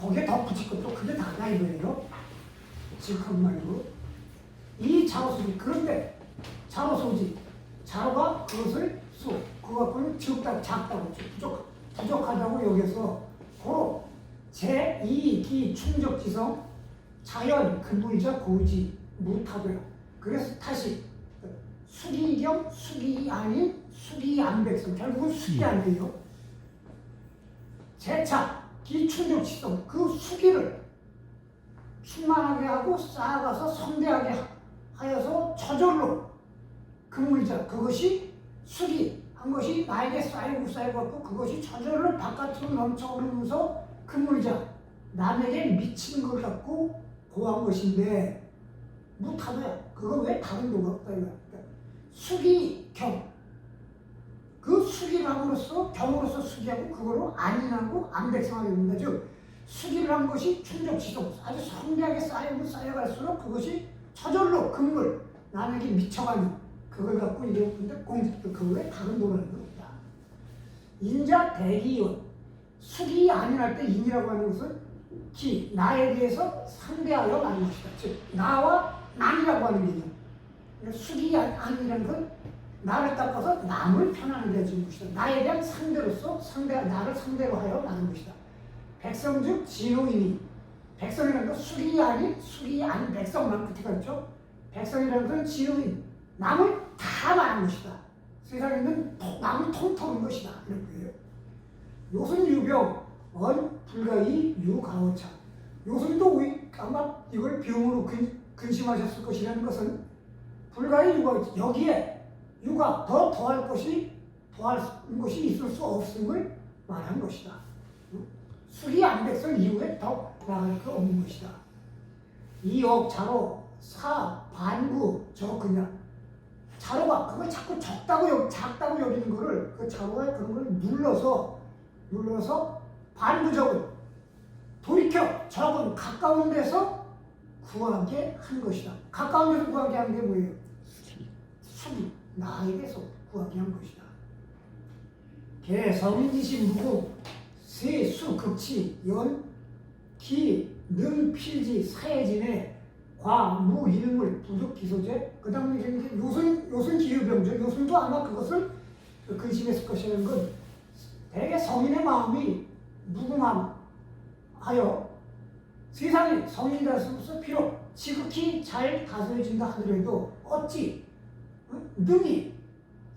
거기에 덧붙일 것도 그게 다다 이거예요. 지극한 말이고. 이 자로소지. 그런데 자로소지. 자로가 그것을 그거 갖고는 적다, 작다고, 부족하다고 여기서 고로 제2기 충족지성 자연 근무이자 고지 무타고요. 그래서 다시 수기경, 수기 아닌 수기안백성. 결국은 수기안이에요. 제차 기충족지성 그 수기를 충만하게 하고 쌓아가서 성대하게 하여서 저절로 근무이자 그것이 수기 한 것이 나에게 쌓이고 그것이 저절로 바깥으로 넘쳐 오르면서 근물자 남에게 미친 걸 갖고 고한 것인데 무타도야. 그거 왜 다른 도가 없다 이거야. 수기경 그 수기를 함으로써 경으로서 수기하고 그거로 안인하고 안백성하게 됩니다. 즉 수기를 한 것이 충족지성 아주 성대하게 쌓여갈수록 그것이 저절로 근물 남에게 미쳐가는 그걸 갖고 이랬는데 공직도 그거에 다른 도라는 겁니다. 인자 대기원 수기 안인할 때 인이라고 하는 것은 기 나에 대해서 상대하여 말하는 것이다. 즉 나와 남이라고 하는 개념. 수기 안이라는 건 나를 닦아서 남을 편안하게 해주는 것이다. 나에 대한 상대로서 나를 상대로 하여 말하는 것이다. 백성 즉 진호이니 백성이라는 건 수기 아닌 백성만 붙여갔죠. 백성이라는 건 진호인 남을 다 말하는 것이다. 세상에 있는 남을 통통한 것이다. 이런 거예요. 요순 유병 불가이 유가오차. 요순도 아마 이걸 병으로 근심하셨을 것이라는 것은 불가이 유가 여기에 유가 더할 것이 있을 수 없음을 말한 것이다. 수기 안백성 이후에 더 나아갈 거 없는 것이다. 이억 자로 사 반구 저 그냥 자로가 그걸 자꾸 작다고 여기는 거를 그 자로가 그런 걸 눌러서 반구적은 돌이켜 적은 가까운 데서 구하게 한 것이다. 가까운 데서 구하게 한 게 뭐예요? 수기 나에게서 구하게 한 것이다. 개성인지시 무공 세수 극치 연기 능필지 사해진의 과무 일물 부득 기소제 그 다음에 이제 요순 기유병조 요순도 아마 그것을 근심했을 것이라는 건 대개 성인의 마음이 무궁함하여 세상에 성인이라서 비록 지극히 잘 다스려진다 하더라도 어찌 능히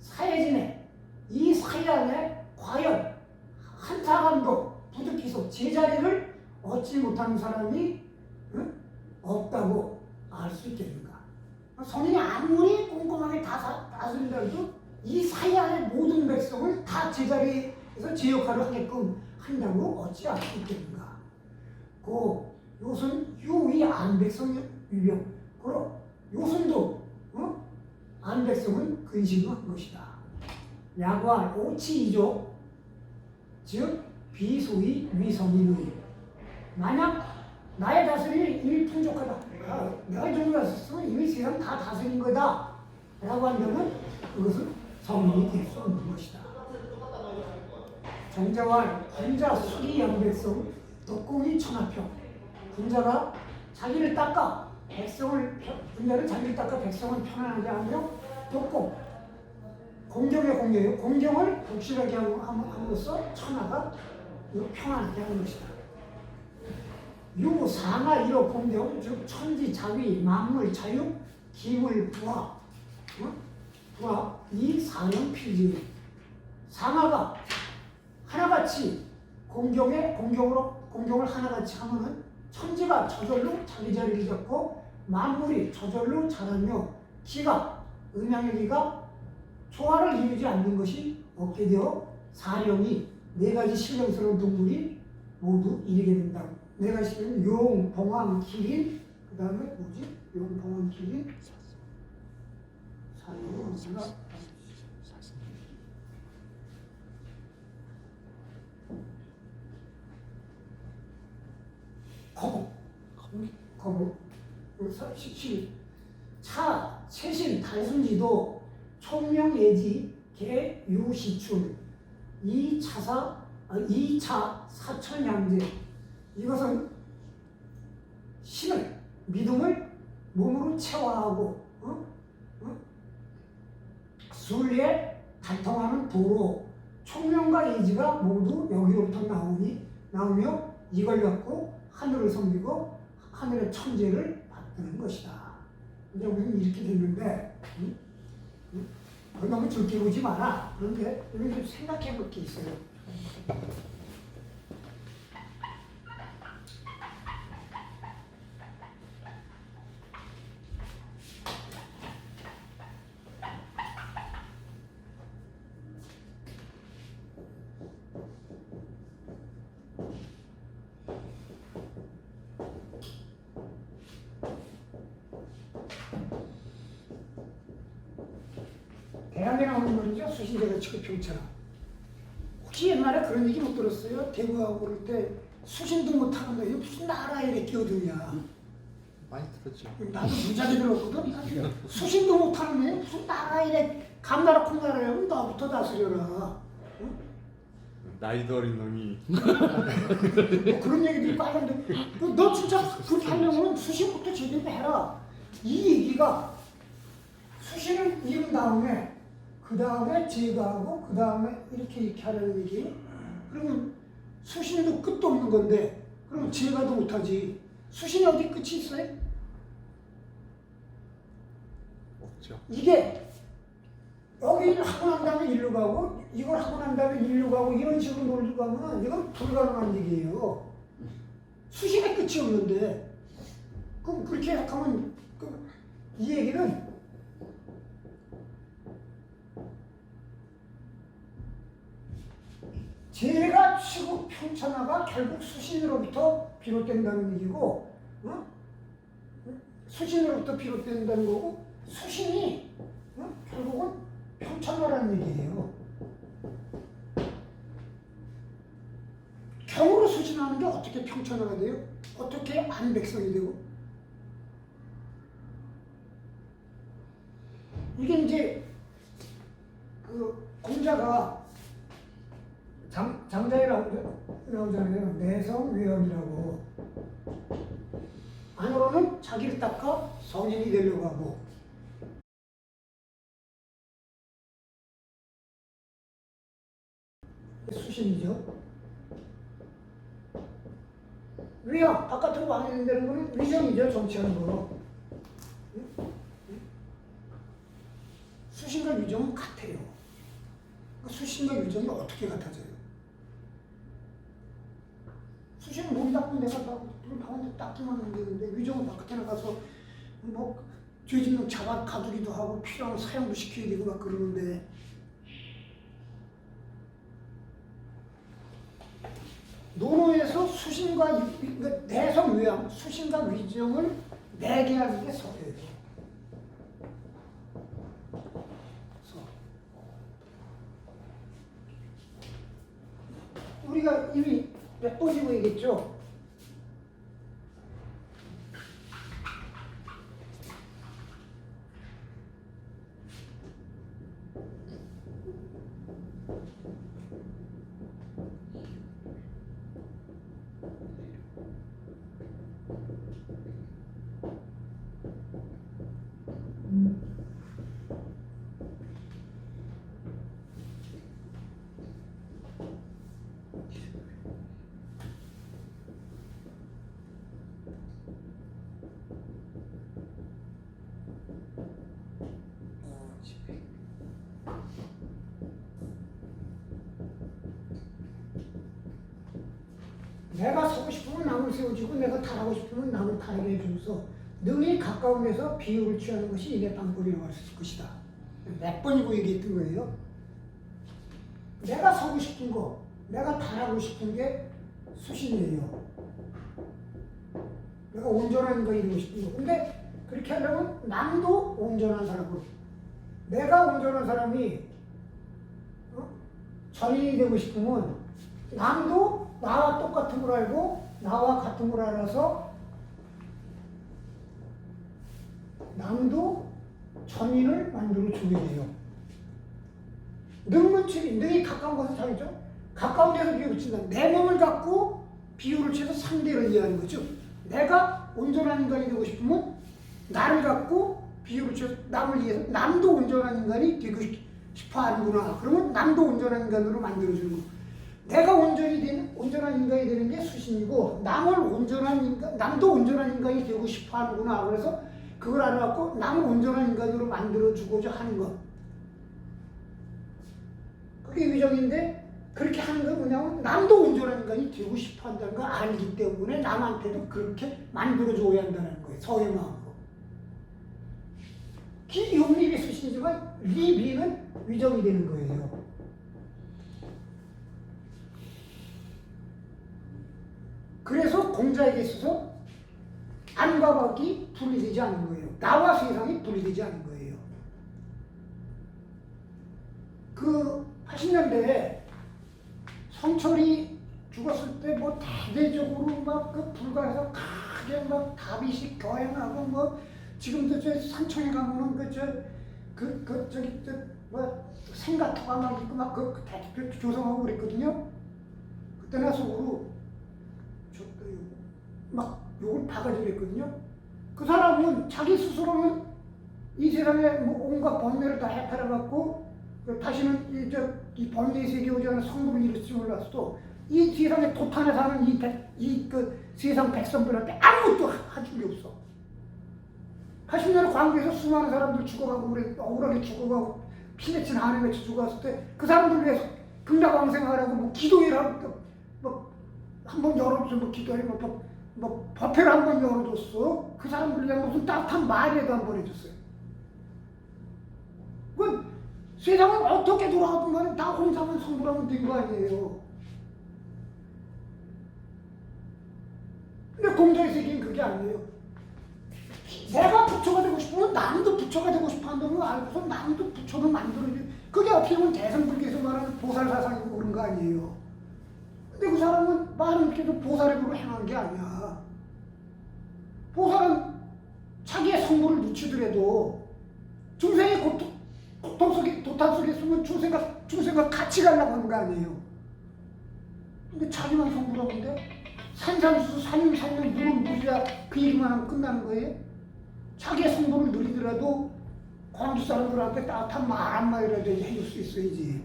사해진에 이 사회 안에 과연 한 사람도 부득이소 제자리를 얻지 못하는 사람이 없다고 알 수 있겠는가? 성인이 아무리 꼼꼼하게 다스린다 해도 이 사회 안의 모든 백성을 다 제자리에서 제 역할을 하게끔 한다고 어찌 알 수 있겠는가? 그 요순 유의 안백성 유병 그럼 요순도 안백성은 근심한 것이다. 야관 오치이조 즉 비소위 위성인의 만약 나의 다스림이 이미 풍족하다. 내가 이 정도 다스렸으면 이미 세상 다 다스린 거다 라고 한다면 그것은 성인이 될 수 없는 것이다. 정자왈 군자 수기 양백성 덕공이 천하평 군자가 자기를 닦아 군자는 자기를 닦아 백성을 편안하게 하며 덕공 공경의 공경이에요. 공경을 독실하게 함으로써 천하가 평안하게 하는 것이다. 유상하 일호 공경 즉 천지 자위 만물 자유 기물 부하 부하 이 사령 필지 상하가 하나같이 공경을 하나같이 하면은 천지가 저절로 자기 자리를 잡고 만물이 저절로 자라며 기가 음양의 기가 조화를 이루지 않는 것이 없게 되어 사령이 네 가지 신령스러운 동물이 모두 이르게 된다. 네 가지 신령 용, 봉황, 기린 그 다음에 뭐지? 용, 봉황, 기린 사령, 거부, 최신, 단순지도, 총명예지, 개유시춘, 2차 사천양제. 이것은 신을, 믿음을 몸으로 체화하고 순리에 갈통하는 도로, 총명과 예지가 모두 여기로부터 나오며 이걸 갖고 하늘을 섬기고 하늘의 천재를 받드는 것이다. 이제 우리는 이렇게 됐는데, 너무 줄게 보지 마라. 그런데 우리는 생각해 볼 게 있어요. 대학에 나오는 말이죠. 수신제가 취급평처럼. 혹시 옛날에 그런 얘기 못 들었어요? 대구하고 그럴 때 수신도 못하는 거예요. 무슨 나라에 이렇게 끼어드냐. 많이 들었죠. 나도 무지하게 들었거든. 수신도 못하는 애 무슨 나라에 이래 감나라 콩나라야. 나부터 다스려라. 응? 나이도 어린 놈이 뭐 그런 얘기들이 빠른데 너 진짜 그렇게 하려면 수신부터 제대로 해라. 이 얘기가 수신을 이룬 다음에 그 다음에 제거하고 그 다음에 이렇게 하라는 얘기예요. 그러면 수신도 끝도 없는 건데 그럼 제거도 못하지. 수신이 어디 끝이 있어요? 없죠. 이게 여기를 하고 난 다음에 일로 가고 이걸 하고 난 다음에 일로 가고 이런 식으로 놀고 가면 이건 불가능한 얘기예요. 수신의 끝이 없는데 그럼 그렇게 하면 이 얘기는 제가 치고 평천하가 결국 수신으로부터 비롯된다는 얘기고, 수신으로부터 비롯된다는 거고, 수신이 결국은 평천하라는 얘기예요. 경으로 수신하는 게 어떻게 평천하가 돼요? 어떻게 안백성이 되고? 이게 이제 그 공자가 장자에 나오잖아요. 내성외연이라고. 안으로는 자기를 닦아 성인이 되려고 하고 수신이죠. 위험, 바깥으로 방해된다는 거는 위정이죠. 정치하는 거. 수신과 위정은 같아요. 수신과 위정이 어떻게 같아져요? 수신은 몸 닦고 내가 가운데 닦기만 하면 되는데 위정은 바깥에 나가서 뭐 죄짓는 자가 가두기도 하고 필요한 사용도 시켜야 되고 막 그러는데 논어에서 수신과 내성외양, 수신과 위정을 매개하는 게 서예요. 우리가 이미 몇 번이고 얘기했죠. 내가 서고 싶으면 남을 세워주고 내가 타라고 싶으면 남을 타게 해주면서 능히 가까운 데서 비유를 취하는 것이 인의 방법이라고 할 수 있을 것이다. 몇 번이고 얘기했던 거예요. 내가 서고 싶은 거, 내가 타라고 싶은 게 수신이에요. 내가 온전한 거 이루고 싶은 거. 근데 그렇게 하려면 남도 온전한 사람으로. 내가 온전한 사람이 전인이 되고 싶으면 남도 나와 똑같은 걸 알고 나와 같은 걸 알아서 남도 전인을 만들어 주게 돼요. 능문치리, 능이 가까운 것을 자기죠. 가까운 데서 비유를 친다. 내 몸을 갖고 비유를 쳐서 상대를 이해하는 거죠. 내가 온전한 인간이 되고 싶으면 나를 갖고 비유를 쳐서 남을 이해해서 남도 온전한 인간이 되고 싶어 하는구나. 그러면 남도 온전한 인간으로 만들어주는 거. 내가 온전한 인간이 되는 게 수신이고 남도 온전한 인간이 되고 싶어 하는구나. 그래서 그걸 알아갖고 남을 온전한 인간으로 만들어주고자 하는 것. 그게 위정인데 그렇게 하는 건 뭐냐면 남도 온전한 인간이 되고 싶어 한다는 걸 알기 때문에 남한테도 그렇게 만들어줘야 한다는 거예요. 서의 마음으로. 기용립이 수신이지만 리비는 위정이 되는 거예요. 그래서 공자에게 있어서 안과 밖이 분리되지 않은 거예요. 나와 세상이 분리되지 않은 거예요. 그 80년대에 성철이 죽었을 때 뭐 대대적으로 막 그 불가에서 크게 막 다비식 교행하고 뭐 지금도 저 산청에 가면은 저기 뭐 생가토가 막 있고 막 그 조성하고 그랬거든요. 그때 나 속으로 막 욕을 바가지로 했거든요. 그 사람은 자기 스스로는 이 세상에 뭐 온갖 번뇌를 다 해탈해갖고 다시는 이 번뇌의 세계에 오지 않은 성불을 이룰지 몰랐어도 이 세상에 도탄에 사는 그 세상 백성들한테 아무것도 해준 게 없어. 80년에 광주에서 수많은 사람들 죽어가고 그래 억울하게 죽어가고 피맺힌 한해 맺혀 죽었을 때 그 사람들 위해서 극락왕생하라고 뭐 기도회라고 뭐 한번 열어줘 뭐 기도회 뭐 법회를 한번 열어줬어. 그 사람들 위해 무슨 따뜻한 말이라도 한번 해줬어요. 그 세상은 어떻게 돌아가든 간에 다 혼자만 성불하면 된 거 아니에요. 근데 공자의 세계는 그게 아니에요. 내가 부처가 되고 싶으면 남도 부처가 되고 싶어 한다는 걸 알고서 남도 부처를 만들어야지. 그게 어떻게 보면 대승불교에서 말하는 보살사상이고 그런 거 아니에요. 근데 그 사람은 말은 그래도 보살의 행한 게 아니야. 보살은 자기의 성물을 늦추더라도 중생의 고통 속에, 도탄 속에 있으면 중생과 같이 가려고 하는 거 아니에요. 근데 자기만 성불하는데 산산수수 산림산림 물은 물이야 그 얘기만 하면 끝나는 거예요. 자기의 성불을 누리더라도 광주 사람들한테 따뜻한 말 한마디라도 해줄 수 있어야지.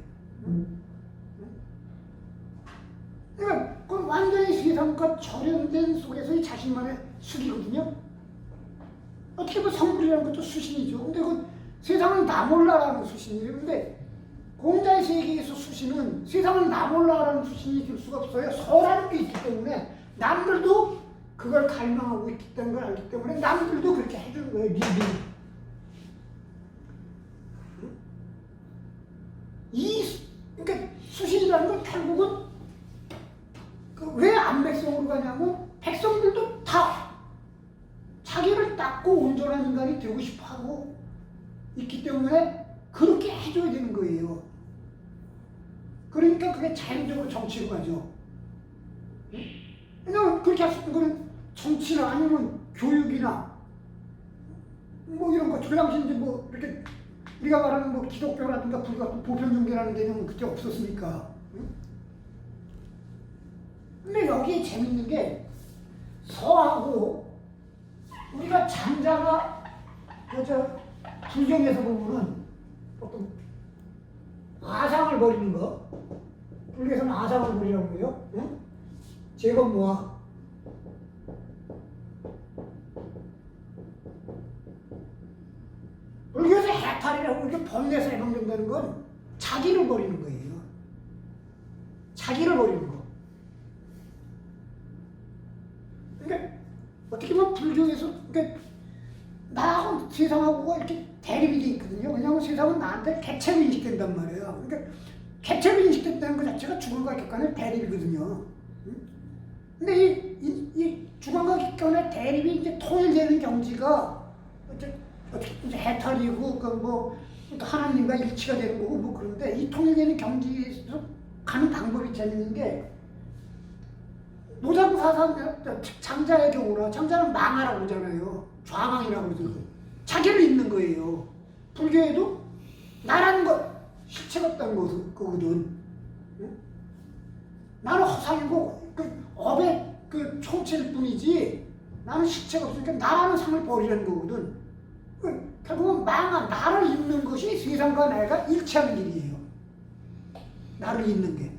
그러니까 그건 완전히 세상과 절연된 속에서의 자신만의 수기거든요. 어떻게 보면 성불이라는 것도 수신이죠. 근데 그 세상은 나 몰라라는 수신이에요. 근데 공자의 세계에서 수신은 세상은 나 몰라라는 수신이 될 수가 없어요. 서라는 게 있기 때문에 남들도 그걸 갈망하고 있기 때문에 걸 알기 때문에 남들도 그렇게 해주는 거예요. 리빙. 그러니까 수신이라는 건 결국은 왜 안백성으로 가냐면 백성들도 다 자기를 닦고 온전한 인간이 되고 싶어하고 있기 때문에 그렇게 해줘야 되는 거예요. 그러니까 그게 자연적으로 정치로 가죠. 왜냐면 그렇게 할 수 있는 거는 정치나 아니면 교육이나 뭐 이런 거. 그 당시 이제 뭐 이렇게 우리가 말하는 뭐 기독교라든가 불과 보편종교라는 개념은 그때 없었으니까. 근데 여기에 재밌는 게 서하고 우리가 장자가 불경에서 보면은 보통 아상을 버리는 거. 불교에서는 아상을 버리라고 해요. 응? 제법 모아. 불교에서 해탈이라고 이렇게 번뇌에서 해방된다는 건 자기를 버리는 거예요. 자기를 버리는 거. 그러니까 어떻게 보면 불교에서 그러니까 나하고 세상하고가 이렇게 대립이 돼 있거든요. 왜냐하면 세상은 나한테 객체로 인식된단 말이에요. 그러니까 객체로 인식된다는 것 자체가 주관과 객관의 대립이거든요. 근데 이 주관과 객관의 대립이 이제 통일되는 경지가 이제 해탈이고 뭐 하나님과 일치가 되는 거고 뭐 그런데 이 통일되는 경지에서 가는 방법이 재밌는 게 노자부 사상 장자의 경우나 장자는 망하라고 그러잖아요. 좌망이라고 그러죠. 자기를 잇는 거예요. 불교에도 나라는 것 실체가 없다는 거거든. 응? 나는 허상이고 그 업의 그 총체일 뿐이지 나는 실체가 없으니까 나라는 상을 버리라는 거거든. 결국은 망한 나를 잇는 것이 세상과 내가 일치하는 길이에요. 나를 잇는 게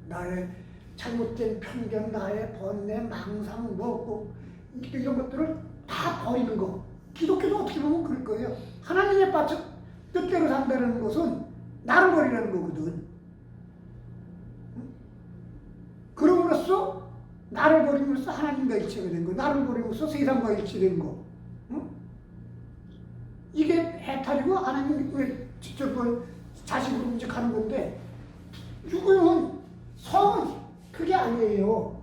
나의 잘못된 편견, 나의 번뇌, 망상, 이런 것들을 다 버리는 거. 기독교도 어떻게 보면 그럴 거예요. 하나님의 뜻대로 산다는 것은 나를 버리라는 거거든. 그럼으로써 나를 버림으로써 하나님과 일치가 된 거, 나를 버림으로써 세상과 일치된 거. 이게 해탈이고 하나님의 직접 자식으로 이제 가는 건데 죽음은 성은 그게 아니에요.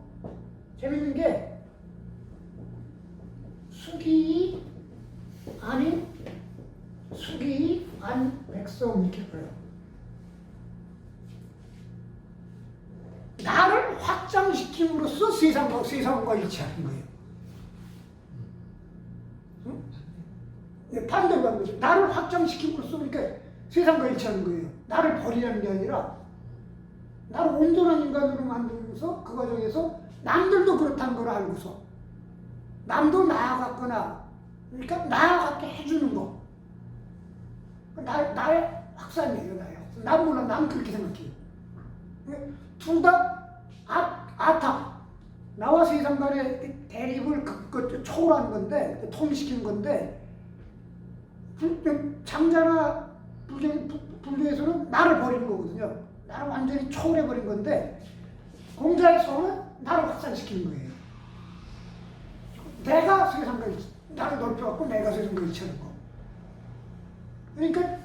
재밌는 게 수기 아닌 수기 안 백성 이렇게 봐요. 나를 확장시킴으로써 세상과 일치하는 거예요. 응? 네, 반대로 가는 거죠. 나를 확장시킴으로써 그러니까 세상과 일치하는 거예요. 나를 버리라는 게 아니라 나를 온전한 인간으로 만들면서 그 과정에서 남들도 그렇다는 걸 알고서 남도 나아갔거나 그러니까 나아가게 해주는 거. 나의 확산이에요. 나의 확산. 난 몰라. 난 그렇게 생각해요. 둘 다 아탑. 나와 세상 간의 대립을 초월하는 건데 통일시키는 건데 장자나 불교에서는 나를 버리는 거거든요. 나를 완전히 초월해버린 건데 공자에서는 나를 확산시키는 거예요. 내가 세상과 나를 넓혀갖고 내가 세상과 일치하는 거. 그러니까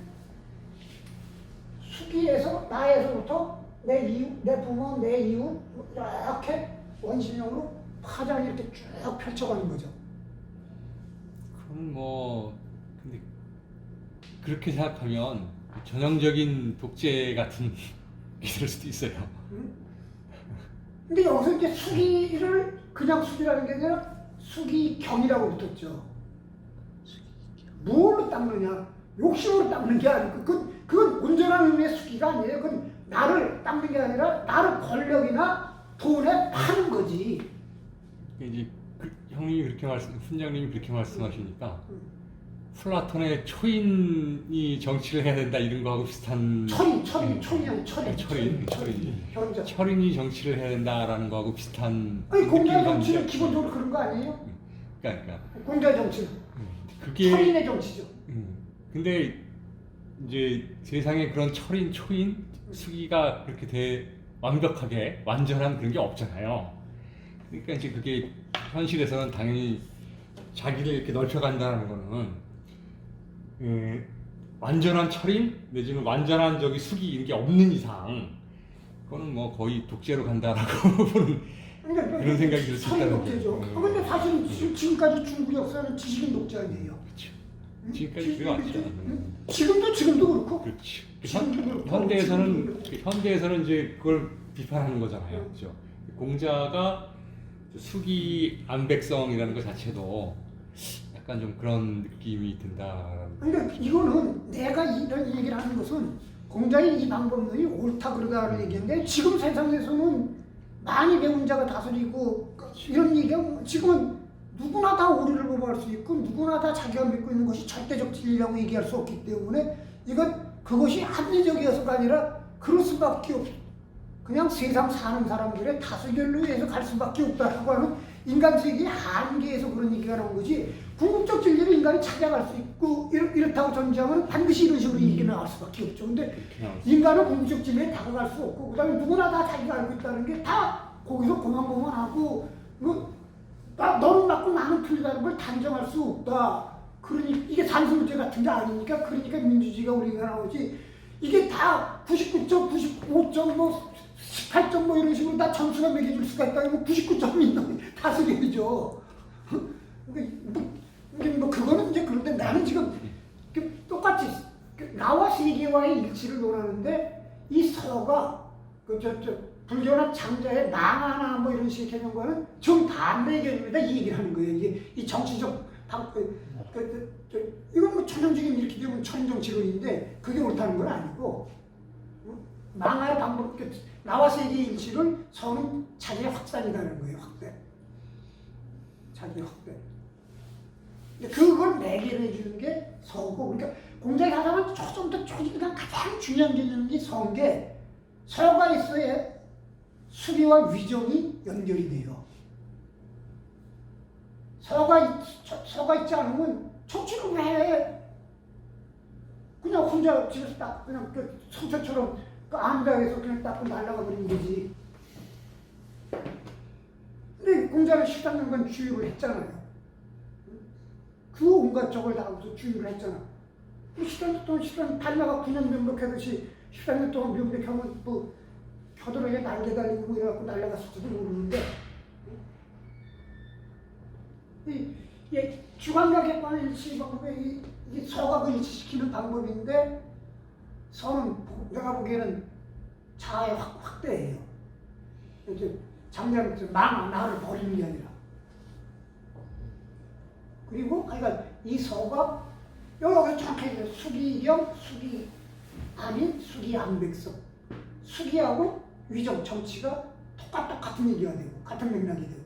수기에서 나에서부터 내 이웃, 내 부모, 내 이웃 이렇게 원심력으로 파장이 이렇게 쭉 펼쳐가는 거죠. 그럼 근데 그렇게 생각하면 전형적인 독재 같은 게 될 수도 있어요. 근데 여기서 이제 수기를 그냥 수기라는 게 아니라 수기경이라고 붙었죠. 뭘로 닦느냐? 욕심으로 닦는 게 아니고 그건 온전한 의미의 수기가 아니에요. 그건 나를 닦는 게 아니라 나를 권력이나 돈에 파는 거지. 이제 형님이 훈장님이 그렇게 말씀하시니까 플라톤의 초인이 정치를 해야 된다 이런 거하고 비슷한 철인이 정치를 해야 된다라는 거하고 비슷한 아니 공자 정치는 기본적으로 그런 거 아니에요? 그러니까 공자 정치는 그게 철인의 정치죠. 근데 이제 세상에 그런 철인, 초인, 수기가 그렇게 완벽하게 완전한 그런 게 없잖아요. 그러니까 이제 그게 현실에서는 당연히 자기를 이렇게 넓혀간다는 거는 완전한 철인 내지는 완전한 수기 이런 게 없는 이상 그거는 거의 독재로 간다라고 보는 그런 생각이 들 수 있다는 거죠. 그런데 사실 지금까지 중국 역사는 지식인 독재 아니에요. 그렇죠. 지금까지 그래왔죠. 지금도 그렇고. 그렇죠. 현대에서는 이제 그걸 비판하는 거잖아요. 그렇죠. 공자가 수기 안백성이라는 것 자체도 약간 좀 그런 느낌이 든다라는. 그러니까 이거는 내가 이런 얘기를 하는 것은 공자의 이 방법론이 옳다 그러다를 얘기하는데 지금 세상에서는 많이 배운 자가 다스리고 이런 얘기가 지금은 누구나 다 오류를 범할 수 있고 누구나 다 자기가 믿고 있는 것이 절대적 진리라고 얘기할 수 없기 때문에 그것이 합리적이어서가 아니라 그럴 수밖에 없어. 그냥 세상 사는 사람들의 다수결로 해서 갈 수밖에 없다라고 하는 인간 세계의 한계에서 그런 얘기가 나온 거지 궁극적 진리를 인간이 찾아갈 수 있고 이렇다고 전제하면 반드시 이런 식으로 얘기가 나올 수밖에 없죠. 근데 인간은 궁극적 진리에 다가갈 수 없고 그 다음에 누구나 다 자기가 알고 있다는 게 다 거기서 고만고만하고 너는 맞고 나는 틀리다는 걸 단정할 수 없다. 그러니 이게 산수문제 같은 게 아니니까 그러니까 민주주의가 우리가 나오지 이게 다 99점, 95점, 18점 이런 식으로 다 점수가 매겨줄 수가 있다. 이거 99점이 다스려야죠. 그거는 이제 그런데 나는 지금 똑같이 나와 세계와의 일치를 논하는데 이 서가 불교나 장자의 망하나 이런 식의 개념과는 정반대의 개념이다 이 얘기를 하는 거예요. 이게 이 정치적 이건 뭐 천연적인 이렇게 되면 천정치론인데 그게 옳다는 건 아니고 망할 방법 나와 세계의 일치를 서는 자기의 확산이라는 거예요. 확대. 자기의 확대. 근데 그걸 매개를 해주는 게 서고 그러니까 공자에 가자면 초점부터 초지가 가장 중요한 개념이 서인 게 서가 있어야 수리와 위정이 연결이 돼요. 서가 있지 않으면 척추를 왜 해? 그냥 혼자 집에서 딱 그냥 그 성처처럼 그 암다에서 그냥 딱 날아가 버리는 거지. 근데 공자는 13년간 주유를 했잖아요. 그 온갖 적을 다 하고서 주유를 했잖아. 13년 동안 달나가 9년 명백하듯이 13년 동안 명백하면 뭐 겨드랑이에 날개 달리고 뭐 이래갖고 날아갔을지도 모르는데 이 주관과 객관의 일치 방법에 이 서각을 일치시키는 방법인데 서는 내가 보기에는 자아의 확대예요. 이제 장자는 나를 버리는 게 아니라 그리고 그러니까 이 서가 여기서 정확하게 수기경, 수기 아닌 수기양백성 수기하고 위정, 정치가 똑같은 얘기가 되고 같은 맥락이 되고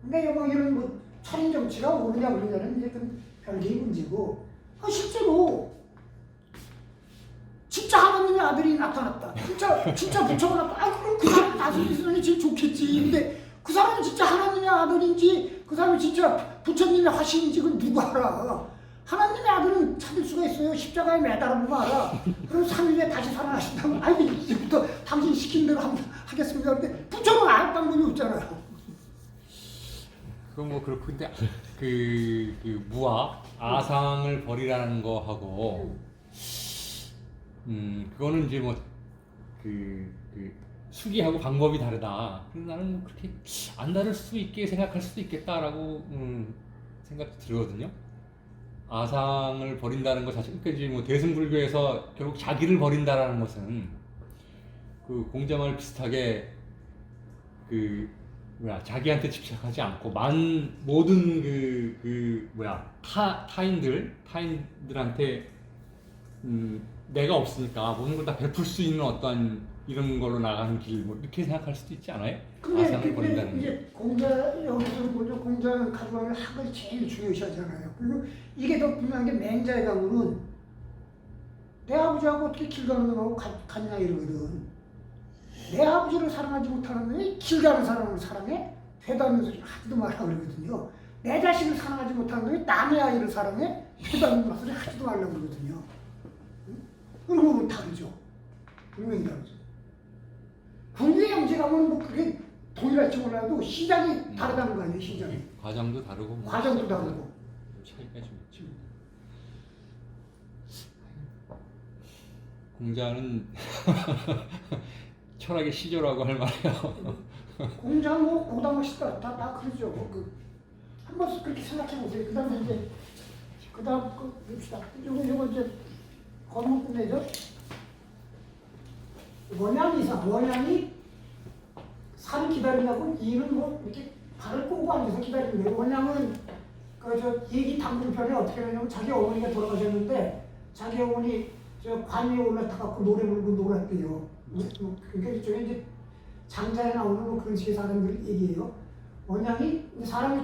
근데 뭐 이런 뭐 철인 정치가 오느냐 그러냐는 이제 좀 별개의 문제고 실제로 진짜 하나님의 아들이 나타났다. 진짜 부처가 나타났다. 그럼 그 사람 다스리는 게 제일 좋겠지. 근데 그 사람은 진짜 하나님의 아들인지 그 사람이 진짜 부처님의 화신인지 그건 누가 알아. 하나님의 아들은 찾을 수가 있어요. 십자가에 매달아보면 알아. 그럼 3일에 다시 살아나신다면 아니 이제부터 당신 시킨 대로 하겠습니다. 근데 부처는 알 방법이 없잖아요. 그건 뭐 그렇고 근데 그 무아 아상을 버리라는 거 하고 그거는 이제 뭐 그 수기하고 방법이 다르다. 그래서 나는 뭐 그렇게 안 다를 수 있게 생각할 수도 있겠다라고 생각이 들거든요. 아상을 버린다는 것 자체, 그러니까 이제 뭐 대승불교에서 결국 자기를 버린다라는 것은 그 공자말 비슷하게 자기한테 집착하지 않고 모든 타인들한테 내가 없으니까 모든 걸 다 베풀 수 있는 어떤 이런 걸로 나가는 길 뭐 이렇게 생각할 수도 있지 않아요? 아상을 버린다는 게. 이제 공자 여기서 보죠. 공자는 가져가는 학을 제일 중요시하잖아요. 그리고 이게 더 분명한 게 맹자의 가문은 내 아버지하고 어떻게 길 가는 놈하고 같냐 이러거든. 내 아버지를 사랑하지 못하는 놈이 길 가는 사람을 사랑해? 되다는 소리 하지도 말라 그러거든요. 내 자식을 사랑하지 못하는 놈이 남의 아이를 사랑해? 되다는 소리 하지도 말라 그러거든요. 그러면 다르죠. 분명히 다르죠. 군주의 형제가면 뭐 그게 동일할지 몰라도 시작이 다르다는 거 아니에요. 시작이. 과정도 다르고 뭐 과정도 다르고. 차이가 좀 있죠. 공자는 철학의 시조라고 할 말이에요. 공자 뭐 고담하시다 다 그러죠. 한 번씩 그렇게 생각해 보세요. 그다음에 이제 그다음 봅시다. 요거 이제 건문 끝내죠. 원양이 산 기다리냐고 이는 뭐 이렇게 발을 꼬고 앉아서 기다리는 거예요. 원양은 얘기 당분편에 어떻게 하냐면 자기 어머니가 돌아가셨는데 자기 어머니 관 위에 올라타갖고 노래 부르고 놀았대요. 그러니까 일종의 이제 장자에 나오는 뭐 그런 식의 사람들 얘기예요. 원양이 사람이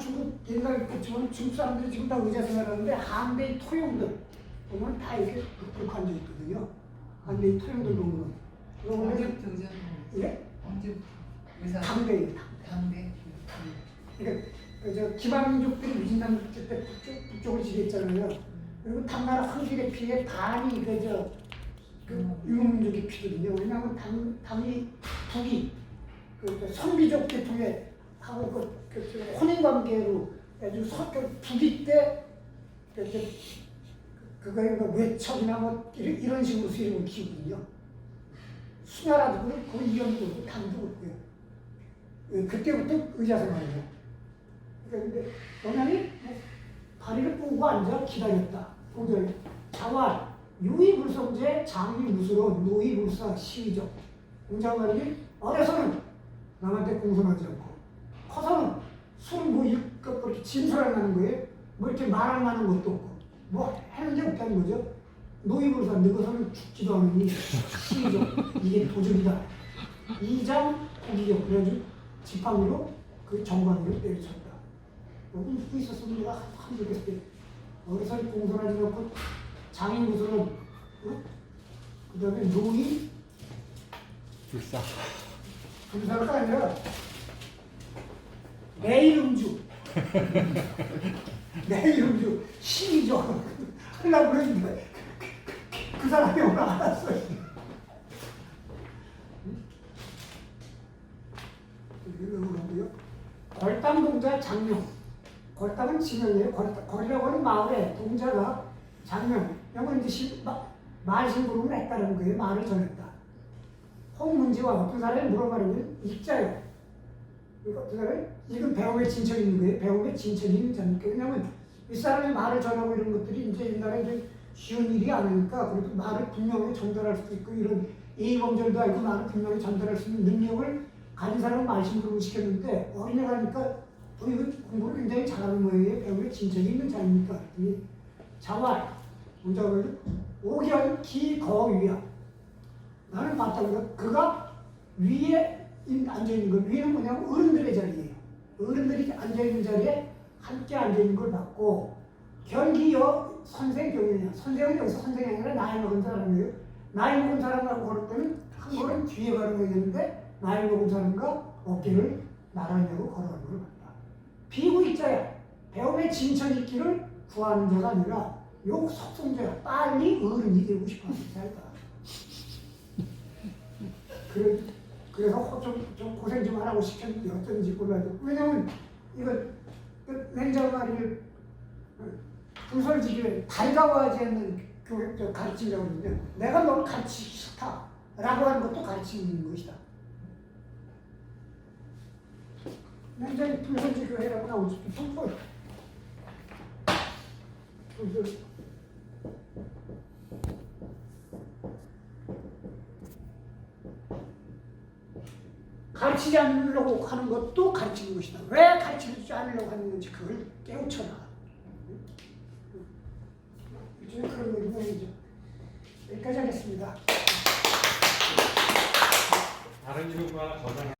옛날 그치만 중국 사람들이 지금 다 의자 생활하는데 한대의 토용들 보면 다 이렇게 붙들고 앉아 있거든요. 한대의 토용들 보면. 언제부터 예? 언제부터 의사? 당대예요. 당대. 그러니까 기반민족들이 위진남 때 북쪽을 지겠잖아요. 그리고 당나라 황실의 피해 반이 유목민족의 피거든요. 왜냐하면 당이 북이 선비족 계통에 하고 혼인관계로 아주 북이 때 그거에 외척이나 뭐 이런 식으로 수령을 키우거든요. 수나라도 그렇고 이연도 그렇고 당도 그렇고요. 그때부터 의자생활이에요. 그러니까 원양이 다리를 꼬고 앉아 기다렸다. 공절 자활 유의불성제 장리무수로 노의불사 시위적. 공자말이 어려서는 남한테 공손하지 않고 커서는 술뭐 이렇게 진술을 하는 거예요. 뭐 이렇게 말할 만한 것도 없고 뭐 하는 게 없다는 거죠. 노이로서 늙어서는 죽지도 않으니 시기죠. 이게 도적이다. 이장 포기죠. 그래가지고 지팡이로 그 정관으로 때려쳤다. 여기 입고 있었으면 내가 한 적했을 때 어디서 공손하지 않고 장인 구슬은 어? 그 다음에 노이 불사. 불사가 아니라 내일 음주 내일 음주 시기죠. 하려고 그랬는데 그 사람이 오늘 알았어요. 그러고요. 걸당 동자 장명. 걸당은 지명이에요. 걸이라고 하는 마을에 동자가 장명. 이건 이제 말심부름을 했다는 거예요. 말을 전했다. 홍문지와 어떤 사람이 물어봐는 익자예요. 어떤 사람이 이건 배움의 진척이 있는 거예요. 배움의 진척이 있는 자니까. 왜냐하면 이 사람이 말을 전하고 이런 것들이 이제 옛날에 이제 쉬운 일이 아니니까 그래도 말을 분명히 전달할 수도 있고 이런 예의범절도 알고 말을 분명히 전달할 수 있는 능력을 가진 사람은 말씀부름을 시켰는데 어린애가니까 이거 공부를 굉장히 잘하는 모양이에요. 배움의 진척이 있는 자니까. 자활, 문자가 오견 기거위야. 나는 봤다고 그가 위에 앉아있는 거. 위에는 뭐냐면 어른들의 자리예요. 어른들이 앉아있는 자리에 함께 앉아있는 걸 봤고 결기여 선생경이냐. 선생은 여기서 선생이 아니라 나이 먹은 사람이에요. 나이 먹은 사람하고 걸을 때는 한 걸음 뒤에 가는 거였는데 나이 먹은 사람과 어깨를 나란히 하고 걸어가는 걸 봤다. 비구 있자야. 배움의 진척 있기를 구하는 자가 아니라 요 속성자야. 빨리 어른이 되고 싶어하는 자이다. 그래서 좀 고생 좀 하라고 시켰는데 어떤지 몰라도. 왜냐면 이거 냉장고를 분설지기에 달가워하지 않는 교육 가르치려고 하는데 내가 너를 가르치기 싫다 라고 하는 것도 가르치는 것이다. 냉장고 분설지기 해라고 나오지. 분설 가르치지 않으려고 하는 것도 가르치는 것이다. 왜 가르치지 않으려고 하는 건지 그걸 깨우쳐라. 이제 그런 의미죠. 여기까지 하겠습니다. 다른 이유가 저장.